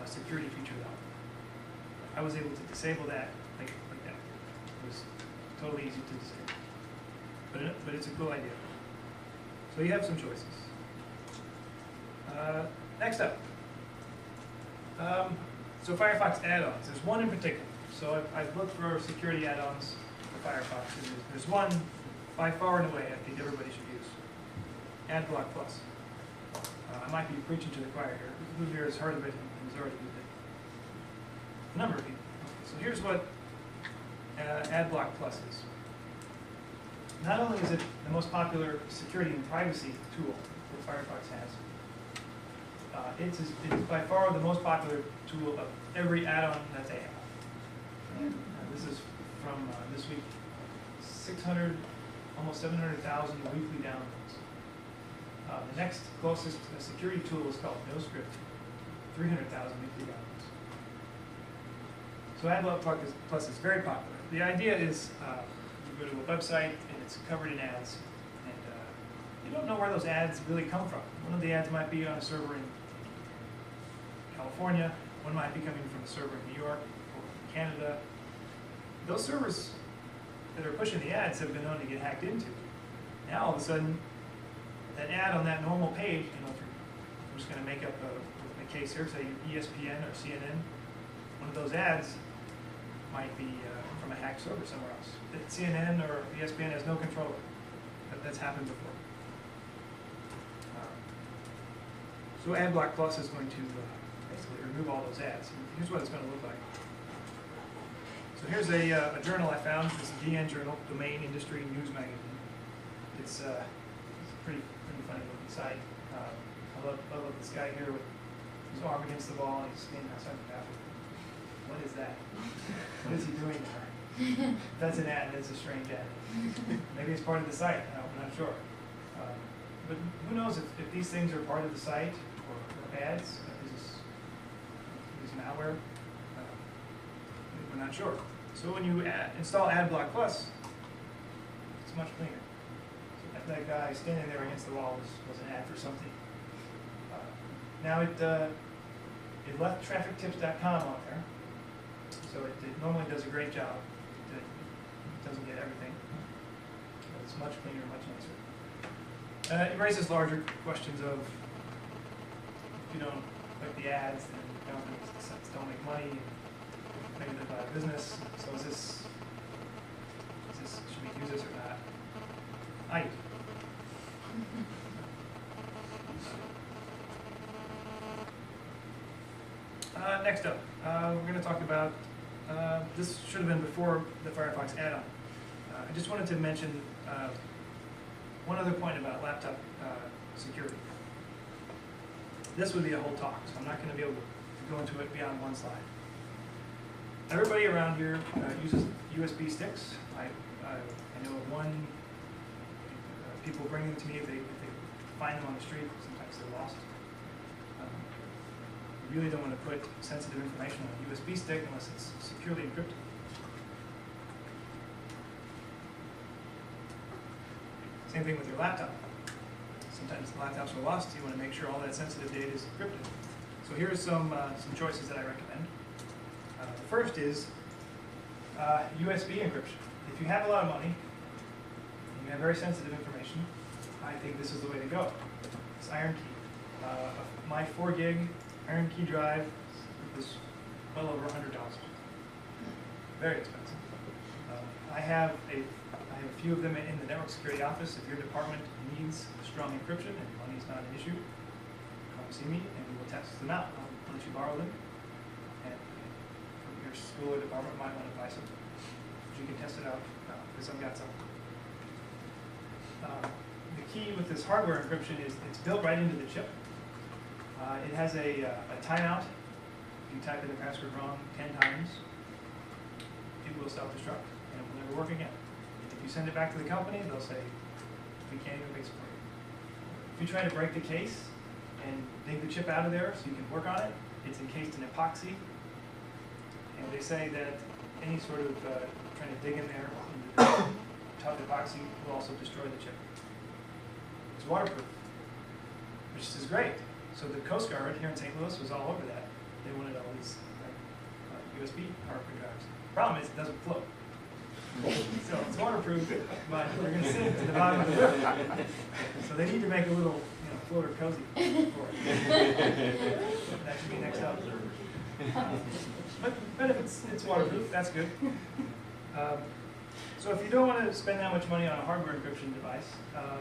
security feature though. I was able to disable that like that. It was totally easy to disable. But it's a cool idea. So you have some choices. Next up. So Firefox add-ons. There's one in particular. So I've looked for security add-ons for Firefox, and there's one by far and away I think everybody should use. AdBlock Plus. I might be preaching to the choir here. Who here has heard of it and has already used it? A number of people. Okay, so here's what AdBlock Plus is. Not only is it the most popular security and privacy tool that Firefox has, it's by far the most popular tool of every add-on that they have. And this is from this week, 600, almost 700,000 weekly downloads. The next closest security tool is called NoScript, 300,000 weekly downloads. So AdBlock Plus is very popular. The idea is you go to a website and it's covered in ads, and you don't know where those ads really come from. One of the ads might be on a server in California, one might be coming from a server in New York or Canada. Those servers that are pushing the ads have been known to get hacked into. Now all of a sudden, that ad on that normal page, you know, I'm just going to make up a case here, say ESPN or CNN, one of those ads might be from a hacked server somewhere else that CNN or ESPN has no control over. That's happened before. So AdBlock Plus is going to basically remove all those ads. Here's what it's going to look like. So here's a journal I found. This is DN Journal, Domain Industry News Magazine. It's pretty funny looking site. I love this guy here with his arm against the wall and he's standing outside the bathroom. What is that? What is he doing there? That's an ad. That's a strange ad. Maybe it's part of the site. I'm not sure. But who knows if these things are part of the site or ads? Is this malware? We're not sure. So when you install AdBlock Plus, it's much cleaner. So that guy standing there against the wall was an ad for something. Now it left traffictips.com on there, so it normally does a great job. It doesn't get everything, but it's much cleaner, much nicer. It raises larger questions of if you don't like the ads, then companies don't make money. Maybe they're out of business. So is this should we use this or not? Next up, we're going to talk about, this should have been before the Firefox add-on. I just wanted to mention one other point about laptop security. This would be a whole talk, so I'm not going to be able to go into it beyond one slide. Everybody around here uses USB sticks. I know of one, people bring them to me if they find them on the street. Sometimes they're lost. You really don't want to put sensitive information on a USB stick unless it's securely encrypted. Same thing with your laptop. Sometimes the laptops are lost. You want to make sure all that sensitive data is encrypted. So here's some choices that I recommend. The first is USB encryption. If you have a lot of money and you have very sensitive information, I think this is the way to go. It's IronKey. My 4 gig IronKey drive was well over $100. Very expensive. I have a few of them in the network security office. If your department needs strong encryption and money is not an issue, come see me and we will test them out. I'll let you borrow them. And your school or department might want to buy some. You can test it out because I've got some. The key with this hardware encryption is it's built right into the chip. It has a timeout. If you type in the password wrong 10 times, it will self-destruct and it will never work again. If you send it back to the company, they'll say, we can't even fix it for you. If you try to break the case and dig the chip out of there so you can work on it, it's encased in epoxy. And they say that any sort of trying to dig in there into the tough epoxy will also destroy the chip. It's waterproof, which is great. So the Coast Guard here in St. Louis was all over that. They wanted all these USB hardware drives. Problem is it doesn't float. So it's waterproof, but they're going to sink to the bottom of the river. So they need to make a little, floater cozy for it. That should be next up. But if it's waterproof, that's good. So if you don't want to spend that much money on a hardware encryption device,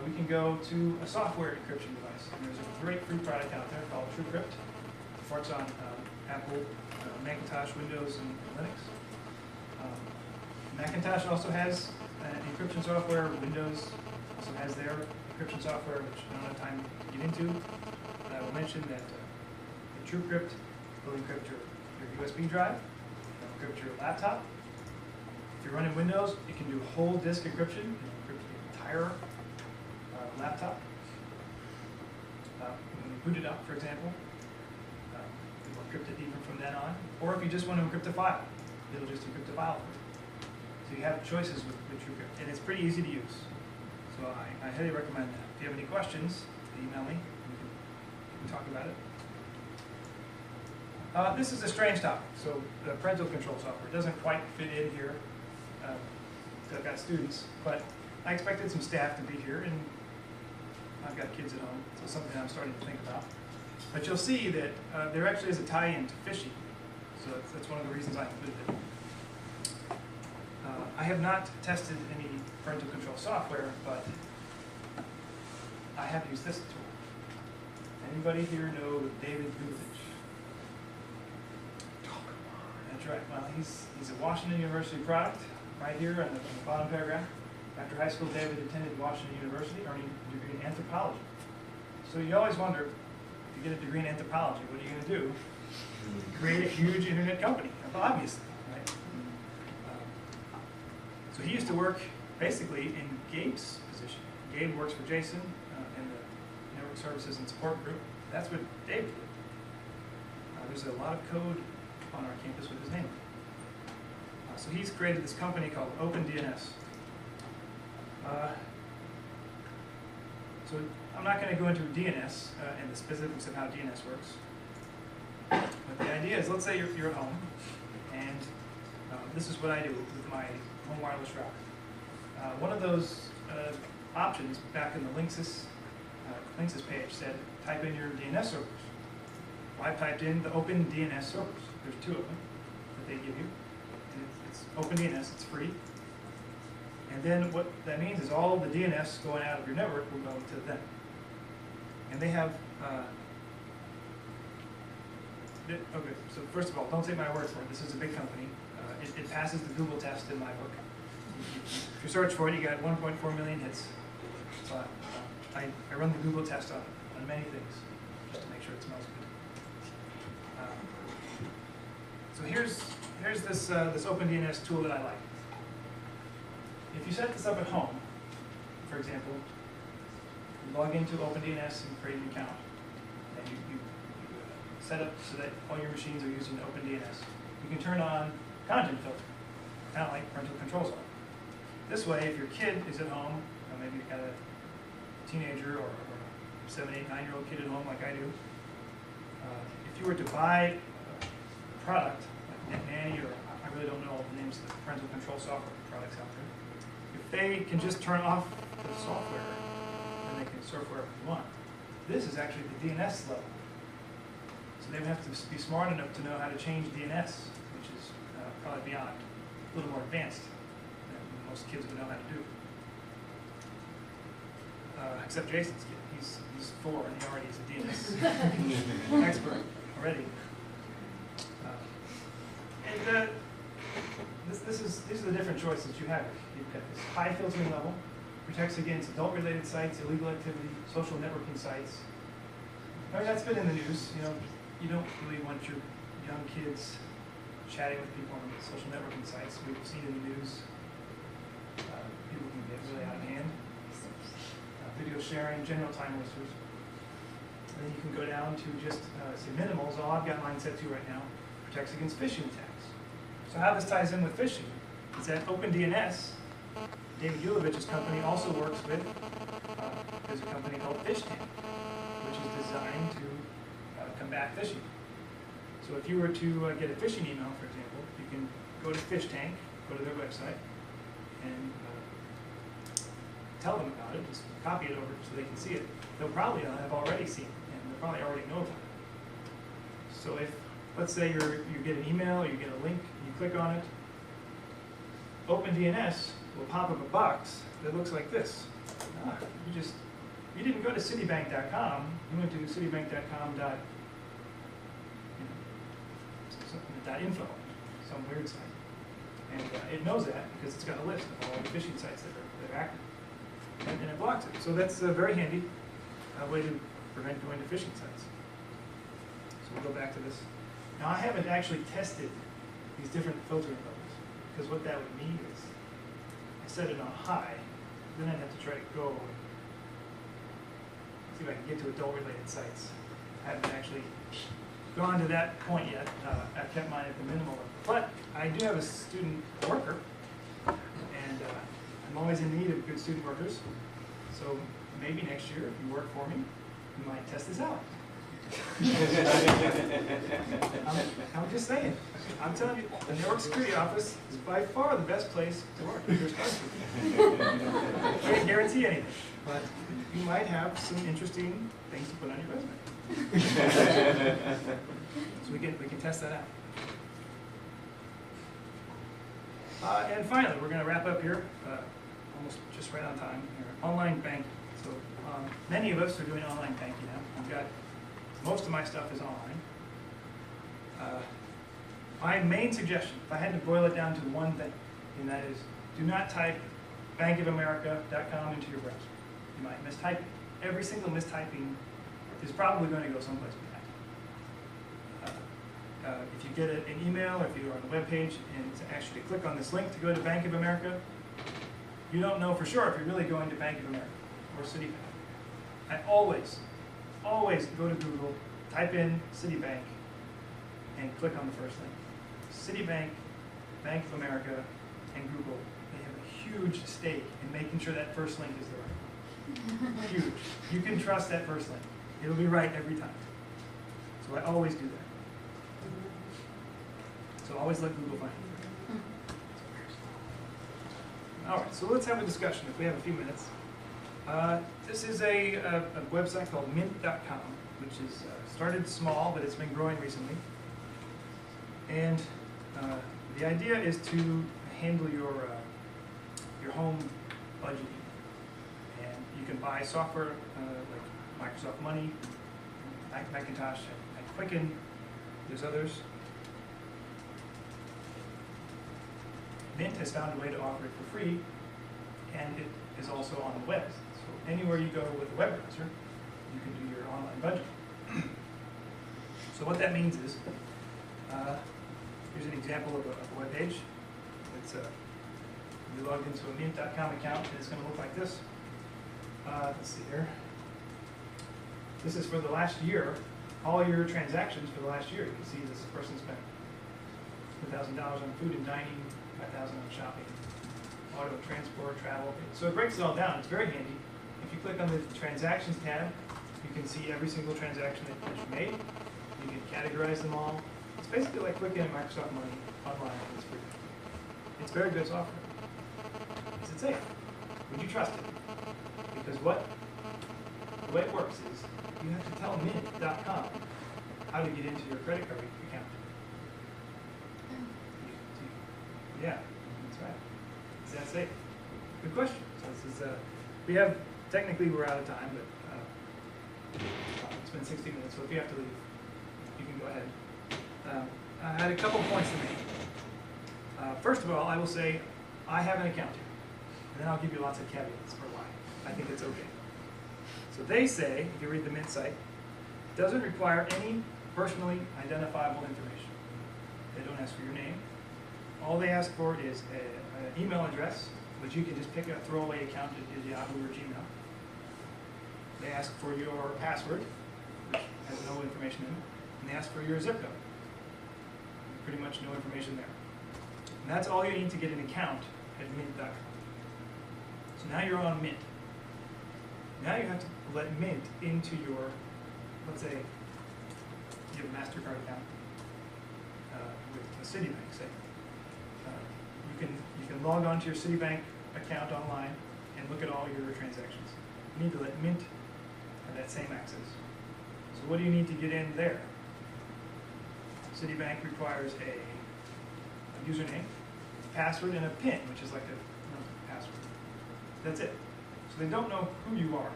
we can go to a software encryption device. And there's a great free product out there called TrueCrypt. It works on Apple, Macintosh, Windows, and Linux. Macintosh also has encryption software. Windows also has their encryption software, which I don't have time to get into. But I will mention that the TrueCrypt will encrypt your USB drive, it will encrypt your laptop. If you're running Windows, it can do whole disk encryption. It can encrypt the entire laptop. When you boot it up, for example, it will encrypt it even from then on. Or if you just want to encrypt a file, it'll just encrypt a file for you. So you have choices with TrueCrypt, and it's pretty easy to use. So So I highly recommend that. If you have any questions, email me. We can talk about it. This is a strange topic. So the parental control software doesn't quite fit in here. I've got students, but I expected some staff to be here, and I've got kids at home, so something I'm starting to think about. But you'll see that there actually is a tie-in to fishing, so that's one of the reasons I included it. I have not tested any parental control software, but I have used this tool. Anybody here know David Gulovich? That's right. Well, he's a Washington University product, right here on the bottom paragraph. After high school, David attended Washington University, earning a degree in anthropology. So you always wonder, if you get a degree in anthropology, what are you going to do? Create a huge internet company, obviously, right? So he used to work basically in Gabe's position. Gabe works for Jason in the Network Services and Support Group. That's what David did. There's a lot of code on our campus with his name. So he's created this company called OpenDNS. So I'm not going to go into DNS and the specifics of how DNS works. But the idea is, let's say you're at home, and this is what I do with my home wireless router. One of those options back in the Linksys page said, type in your DNS servers. Well, I typed in the OpenDNS servers. There's 2 of them that they give you. And it's OpenDNS, it's free. And then what that means is all of the DNS going out of your network will go to them. And they have, okay, so first of all, don't take my word for it. This is a big company. It passes the Google test in my book. If you search for it, you got 1.4 million hits. So I run the Google test on many things, just to make sure it smells good. So here's this OpenDNS tool that I like. If you set this up at home, for example, you log into OpenDNS and create an account, and you set up so that all your machines are using OpenDNS. You can turn on content filter, kind of like parental control software. This way, if your kid is at home, maybe you've got a teenager or a 7, 8, 9-year-old kid at home like I do, if you were to buy a product like NetNanny, or I really don't know all the names of the parental control software products out there, if they can just turn off the software, then they can surf wherever they want. This is actually the DNS level. So they would have to be smart enough to know how to change DNS, which is probably beyond, a little more advanced than most kids would know how to do. Except Jason's kid. He's 4 and he already is a DNS expert already. These are the different choices you have. You've got this high filtering level, protects against adult-related sites, illegal activity, social networking sites. I mean, that's been in the news. You don't really want your young kids chatting with people on social networking sites. We've seen in the news people can get really out of hand. Video sharing, general time wasters. And then you can go down to just say minimals. All I've got mine set to right now protects against phishing attacks. So how this ties in with phishing is that OpenDNS, David Gulovich's company, also works with there's a company called PhishTank, which is designed to combat phishing. So if you were to get a phishing email, for example, you can go to PhishTank, go to their website, and tell them about it, just copy it over so they can see it. They'll probably have already seen it, and they'll probably already know about it. So if, let's say you get an email or you get a link, you click on it, OpenDNS will pop up a box that looks like this. You didn't go to Citibank.com, you went to Citibank.com .info, some weird site. And it knows that because it's got a list of all the phishing sites that are active. And it blocks it. So that's a very handy way to prevent going to phishing sites. So we'll go back to this. Now I haven't actually tested these different filtering levels, because what that would mean is I set it on high, then I'd have to try to go see if I can get to adult-related sites. I haven't actually gone to that point yet. I've kept mine at the minimal level. But I do have a student worker, and I'm always in need of good student workers. So maybe next year, if you work for me, you might test this out. I'm just saying. I'm telling you, the network security office is by far the best place to work in this country. I can't guarantee anything, but you might have some interesting things to put on your resume. So we can test that out. And finally, we're going to wrap up here, almost just right on time here. Online banking. So many of us are doing online banking now. We've got most of my stuff is online. My main suggestion, if I had to boil it down to one thing, and that is, do not type bankofamerica.com into your browser. You might mistype it. Every single mistyping is probably going to go someplace behind. If you get an email, or if you're on the web page and to actually click on this link to go to Bank of America, you don't know for sure if you're really going to Bank of America or Citibank. I always go to Google, type in Citibank, and click on the first link. Citibank, Bank of America, and Google, they have a huge stake in making sure that first link is the right one. Huge. You can trust that first link. It'll be right every time. So I always do that. So always let Google find it. All right, so let's have a discussion if we have a few minutes. This is a website called mint.com, which is started small, but it's been growing recently. And the idea is to handle your home budgeting. And you can buy software like Microsoft Money, Macintosh, and Quicken. There's others. Mint has found a way to offer it for free, and it is also on the web. So anywhere you go with a web browser, you can do your online budgeting. So what that means is, here's an example of a web page. It's you log into a mint.com account, and it's going to look like this. Let's see here. This is for the last year. All your transactions for the last year. You can see this person spent $1,000 on food and dining, $5,000 on shopping, auto, transport, travel. So it breaks it all down. It's very handy. If you click on the transactions tab, you can see every single transaction that you made. You can categorize them all. It's basically like Quicken and Microsoft Money online. It's free. It's very good software. Is it safe? Would you trust it? Because the way it works is you have to tell mint.com how to get into your credit card account. Yeah, that's right. Is that safe? Good question. So this is, technically we're out of time, but it's been 60 minutes, so if you have to leave, you can go ahead. I had a couple points to make. First of all, I will say I have an account here, and then I'll give you lots of caveats for why I think it's okay. So they say, if you read the Mint site, it doesn't require any personally identifiable information. They don't ask for your name. All they ask for is an email address, which you can just pick a throwaway account at Yahoo or Gmail. They ask for your password, which has no information in it, and they ask for your zip code. Pretty much no information there. And that's all you need to get an account at mint.com. So now you're on Mint. Now you have to let Mint into your, let's say, you have a MasterCard account with a Citibank, say. You can log on to your Citibank account online and look at all your transactions. You need to let Mint have that same access. So what do you need to get in there? Citibank requires a username, password, and a PIN, which is like a password. That's it. So they don't know who you are.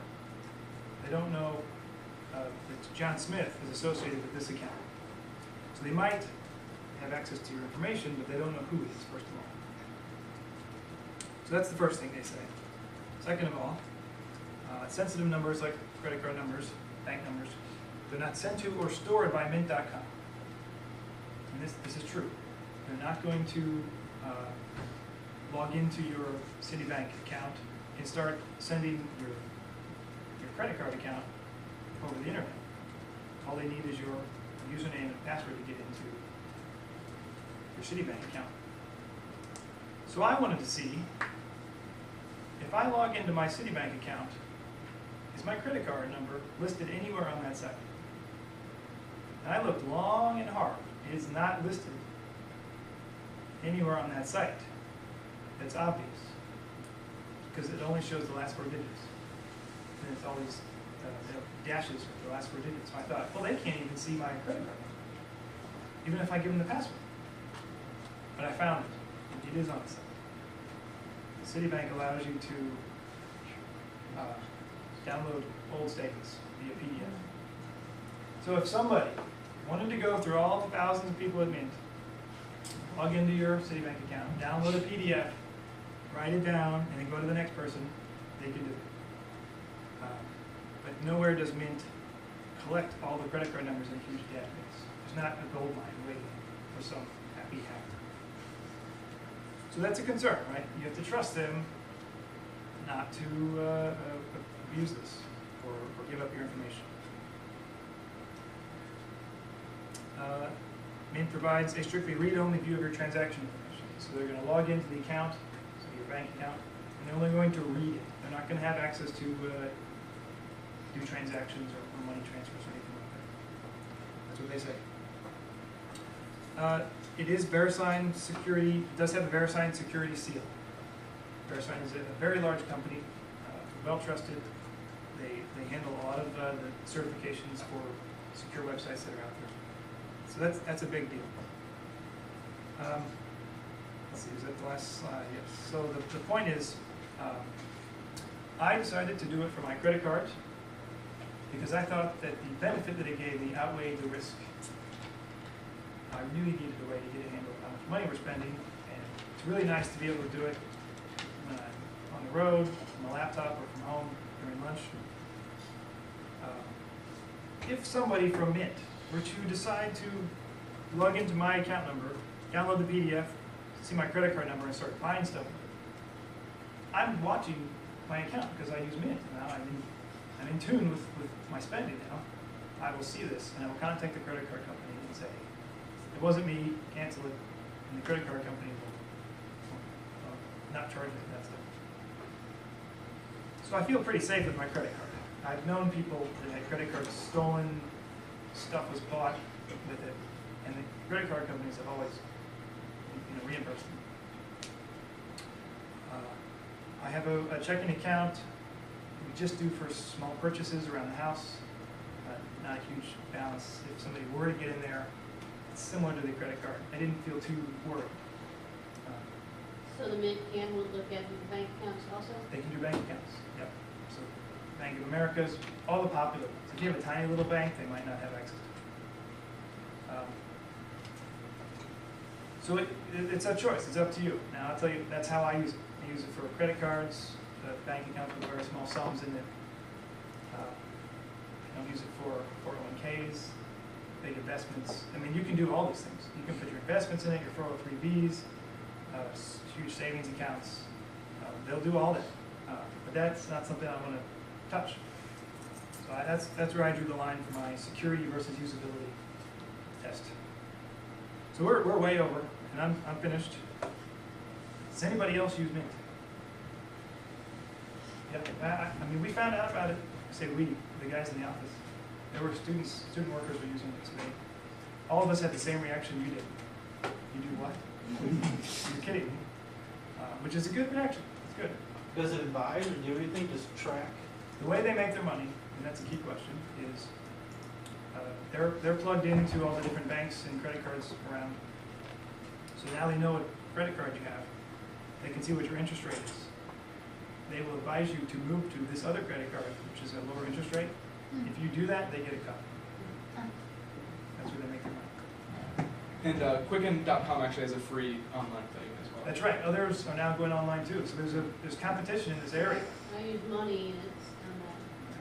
They don't know that John Smith is associated with this account. So they might have access to your information, but they don't know who it is, first of all. So that's the first thing they say. Second of all, sensitive numbers like credit card numbers, bank numbers, they're not sent to or stored by mint.com. And this is true. They're not going to log into your Citibank account and start sending your credit card account over the internet. All they need is your username and password to get into your Citibank account. So I wanted to see if I log into my Citibank account, is my credit card number listed anywhere on that site? And I looked long and hard. It is not listed anywhere on that site. It's obvious, because it only shows the last 4 digits. And it's always dashes with the last 4 digits. So I thought, well, they can't even see my credit card number, even if I give them the password. But I found it. It is on the site. Citibank allows you to download old statements via PDF. So if somebody wanted to go through all the thousands of people at Mint, log into your Citibank account, download a PDF, write it down, and then go to the next person, they can do it. But nowhere does Mint collect all the credit card numbers in a huge database. There's not a gold mine waiting for some happy hacker. So that's a concern, right? You have to trust them not to abuse this or give up your information. Mint provides a strictly read-only view of your transaction information. So they're going to log into the account, so your bank account, and they're only going to read it. They're not going to have access to do transactions or money transfers or anything like that. That's what they say. It is VeriSign security. It does have a VeriSign security seal. VeriSign is a very large company, well trusted. They handle a lot of the certifications for secure websites that are out there. So that's a big deal. Let's see, is that the last slide? Yes. So the point is, I decided to do it for my credit cards because I thought that the benefit that it gave me outweighed the risk. I really needed a way to get a handle on how much money we're spending, and it's really nice to be able to do it when I'm on the road, from a laptop, or from home during lunch. If somebody from Mint were to decide to log into my account number, download the PDF, see my credit card number, and start buying stuff, I'm watching my account because I use Mint. Now I'm in tune with my spending now. I will see this, and I will contact the credit card company and say, it wasn't me, cancel it, and the credit card company will not charge me for that stuff. So I feel pretty safe with my credit card. I've known people that had credit cards stolen, stuff was bought with it, and the credit card companies have always reimbursed them. I have a checking account we just do for small purchases around the house, not a huge balance. If somebody were to get in there, it's similar to the credit card. I didn't feel too worried. So the Mint can look at the bank accounts also? They can do bank accounts, yep. So Bank of America's, all the popular ones. If you have a tiny little bank, they might not have access to it. So it's a choice, it's up to you. Now I'll tell you, that's how I use it. I use it for credit cards, bank accounts with very small sums in it. I don't use it for 401ks, big investments. I mean, you can do all these things. You can put your investments in it, your 403bs, huge savings accounts. They'll do all that. But that's not something I want to touch. So that's where I drew the line for my security versus usability test. So we're way over, and I'm finished. Does anybody else use Mint? Yeah, I mean, we found out about it. I say we, the guys in the office. There were student workers were using it today. All of us had the same reaction you did. You do what? You're kidding me. Which is a good reaction. It's good. Does it advise or do anything, just track? The way they make their money, and that's a key question, is they're plugged into all the different banks and credit cards around. So now they know what credit card you have. They can see what your interest rate is. They will advise you to move to this other credit card, which is a lower interest rate. If you do that, they get a cut. That's where they make their money. And Quicken.com actually has a free online thing as well. That's right. Others are now going online too. So there's competition in this area. I use money and it's done that.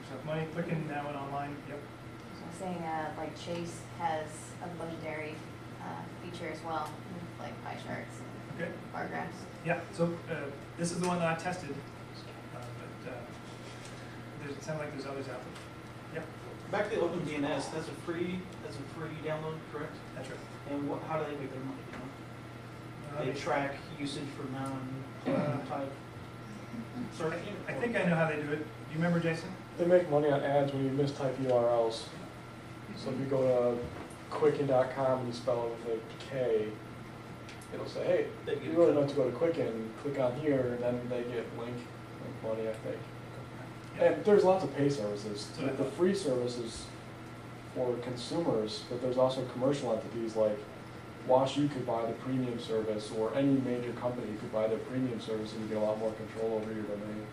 So Money, Quicken now went online. Yep. So I'm saying like Chase has a budgetary feature as well, with like pie charts and Okay. bar graphs. Yeah. So this is the one that I tested, but it sounds like there's others out there. Yep. Back to OpenDNS, that's a free download, correct? That's right. And how do they make their money, you know? Uh, They track usage for non type. searching? I think I know how they do it. Do you remember, Jason? They make money on ads when you mistype URLs. So if you go to quicken.com and you spell it with a K, it'll say, hey, They get you a really cut. want to go to Quicken, click on here, and then they get link money, I think. And there's lots of pay services. So I The thought- free service is for consumers, but there's also commercial entities like WashU could buy the premium service, or any major company could buy the premium service, and you get a lot more control over your domain.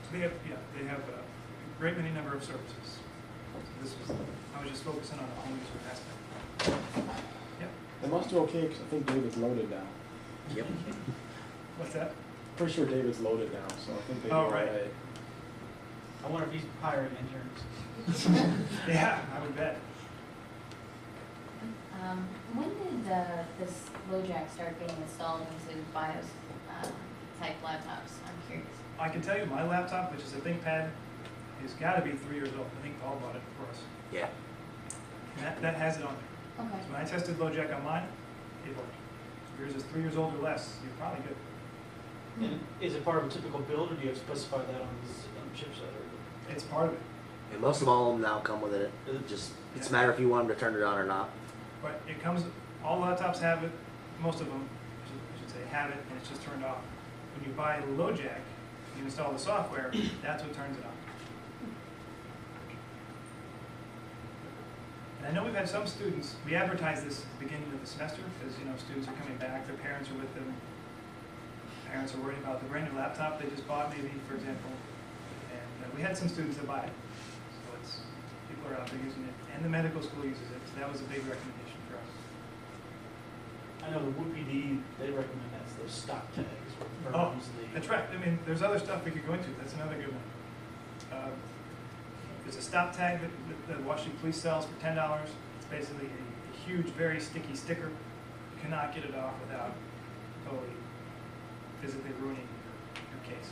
So they have a great many number of services. So I was just focusing on the home user aspect. Yep. They must do okay, because I think David's loaded now. Yep. What's that? Pretty sure David's loaded now, so I think they do Oh, all right. right. I wonder if he's hiring interns. Yeah, I would bet. When did this LoJack start being installed into BIOS type laptops? I'm curious. I can tell you, my laptop, which is a ThinkPad, has got to be 3 years old. I think Paul bought it for us. Yeah. And that has it on there. Okay. So when I tested LoJack on mine, it worked. So if yours is 3 years old or less, you're probably good. And is it part of a typical build, or do you have to specify that on the chipset? Or? It's part of it. And most of all of them now come with it. It's a matter if you want them to turn it on or not. But it comes, all laptops have it, most of them, I should say, have it, and it's just turned off. When you buy LoJack, you install the software, that's what turns it on. And I know we've had some students, we advertise this at the beginning of the semester, because, students are coming back, their parents are with them. Parents are worried about the brand new laptop they just bought, maybe, for example. And we had some students that buy it. So people are out there using it, and the medical school uses it, so that was a big recommendation for us. I know the WPD, they recommend that's those stock tags. Or Oh, burns the- that's right. I mean, there's other stuff we could go into. That's another good one. There's a stop tag that Washington Police sells for $10. It's basically a huge, very sticky sticker. You cannot get it off without totally physically ruining your case.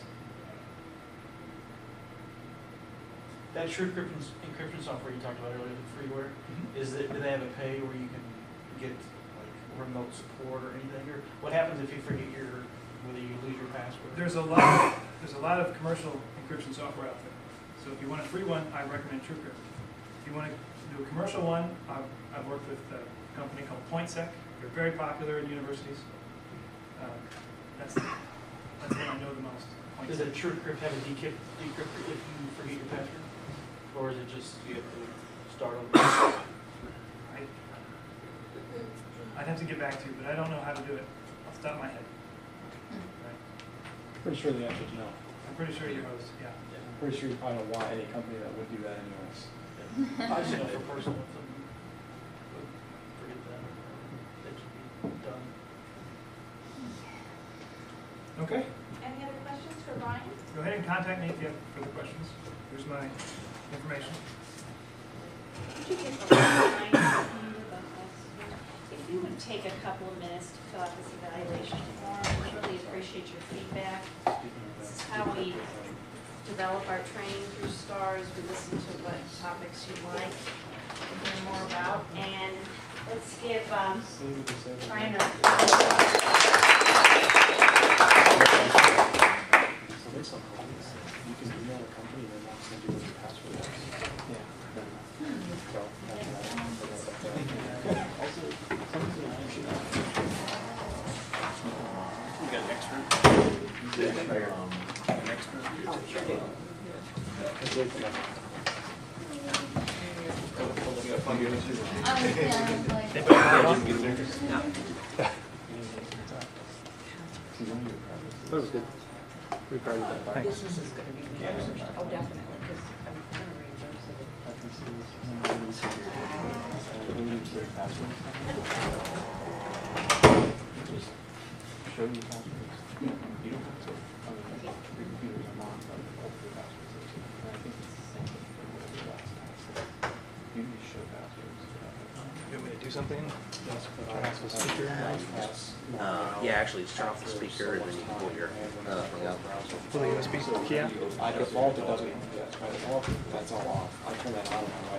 That true encryption software you talked about earlier, the freeware, do they have a pay where you can get like remote support or anything? Or what happens if you forget whether you lose your password? There's a lot of commercial encryption software out there. So if you want a free one, I recommend TrueCrypt. If you want to do a commercial one, I've worked with a company called PointSec. They're very popular in universities. That's the one I know the most. Does a TrueCrypt have a decryptor if you forget your password? Or is it just you have to start over? I'd have to get back to you, but I don't know how to do it off the top of my head. Right. Pretty sure the answer is no. I'm pretty sure your host, yeah. I'm pretty sure you probably don't want any company that would do that anyways. I just know for personal, if someone would forget that, that should be done. Okay. Any other questions for Brian? Go ahead and contact me if you have further questions. Here's my information. Would you give a reminder if you would take a couple of minutes to fill out this evaluation form, we really appreciate your feedback. This is how we develop our training through STARS. We listen to what topics you like to hear more about. And let's give Brian a So they sell copies. You can email a company and then they'll send you what your password is. Yeah. So also, something I should know. We got an extra. An extra. That was good. Pretty proud of that. Thanks. Oh, definitely, because I'm going to reimburse Just show you passwords. You don't have to. I mean, your computers are not, but hopefully passwords are. And I think it's the same thing for what we did last time. You can just show passwords. You want me to do something? Yes, but I also speaker. Yeah, actually, just turn off the speaker and then you can pull your thing out. Pull the USB key out? By default, it doesn't. By default, that's all off. I turn that on when I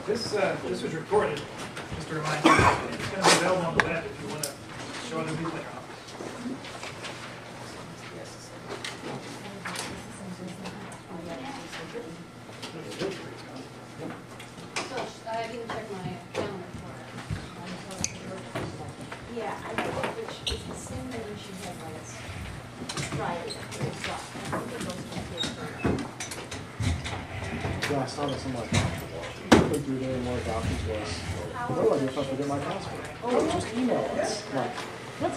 This was recorded, just to remind you. It's going to be available on the web if you want to show other people your office. telling us, I'm like, what do doing more adoptions was, what do I do if I forget my password? Oh, just email us. I'm like, what?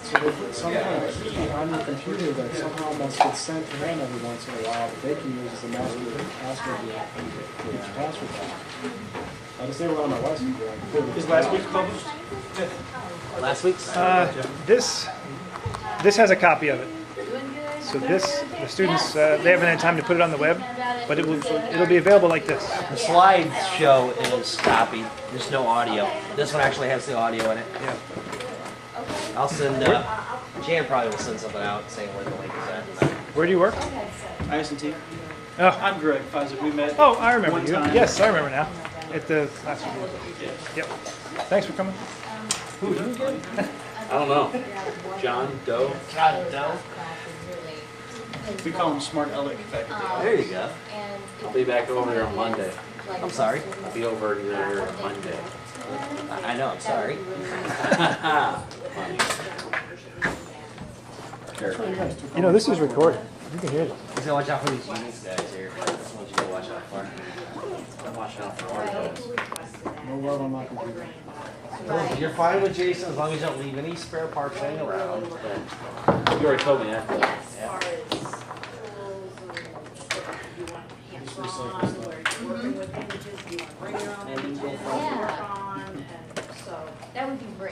So they put some kind of key on your computer that somehow must get sent to them every once in a while that they can use as the master password to get your password back. I just never on my license. Is last week's published? Last week's? This has a copy of it. So this, the students, they haven't had time to put it on the web, but it'll be available like this. The slideshow is copied. There's no audio. This one actually has the audio in it. Yeah. I'll send, Jan probably will send something out saying where the link is at. Where do you work? IS&T. Oh, I'm Greg Pfizer. We met. oh, I remember one you. time. Yes, I remember now. At the classroom. Yep. Thanks for coming. Who you again? I don't know. John Doe? John Doe. We call him Smart Alec back at the There you go. I'll be back over there on Monday. I'm sorry. I'll be over there on Monday. I know, I'm sorry. You know, this is recorded. You can hear it. You gotta watch out for these Unix guys here. That's what you gotta watch out for. I'm watching out for articles. No love on my computer. You're fine with Jason as long as you don't leave any spare parts hanging around. You already told me that. Yes. Yeah. That would be great.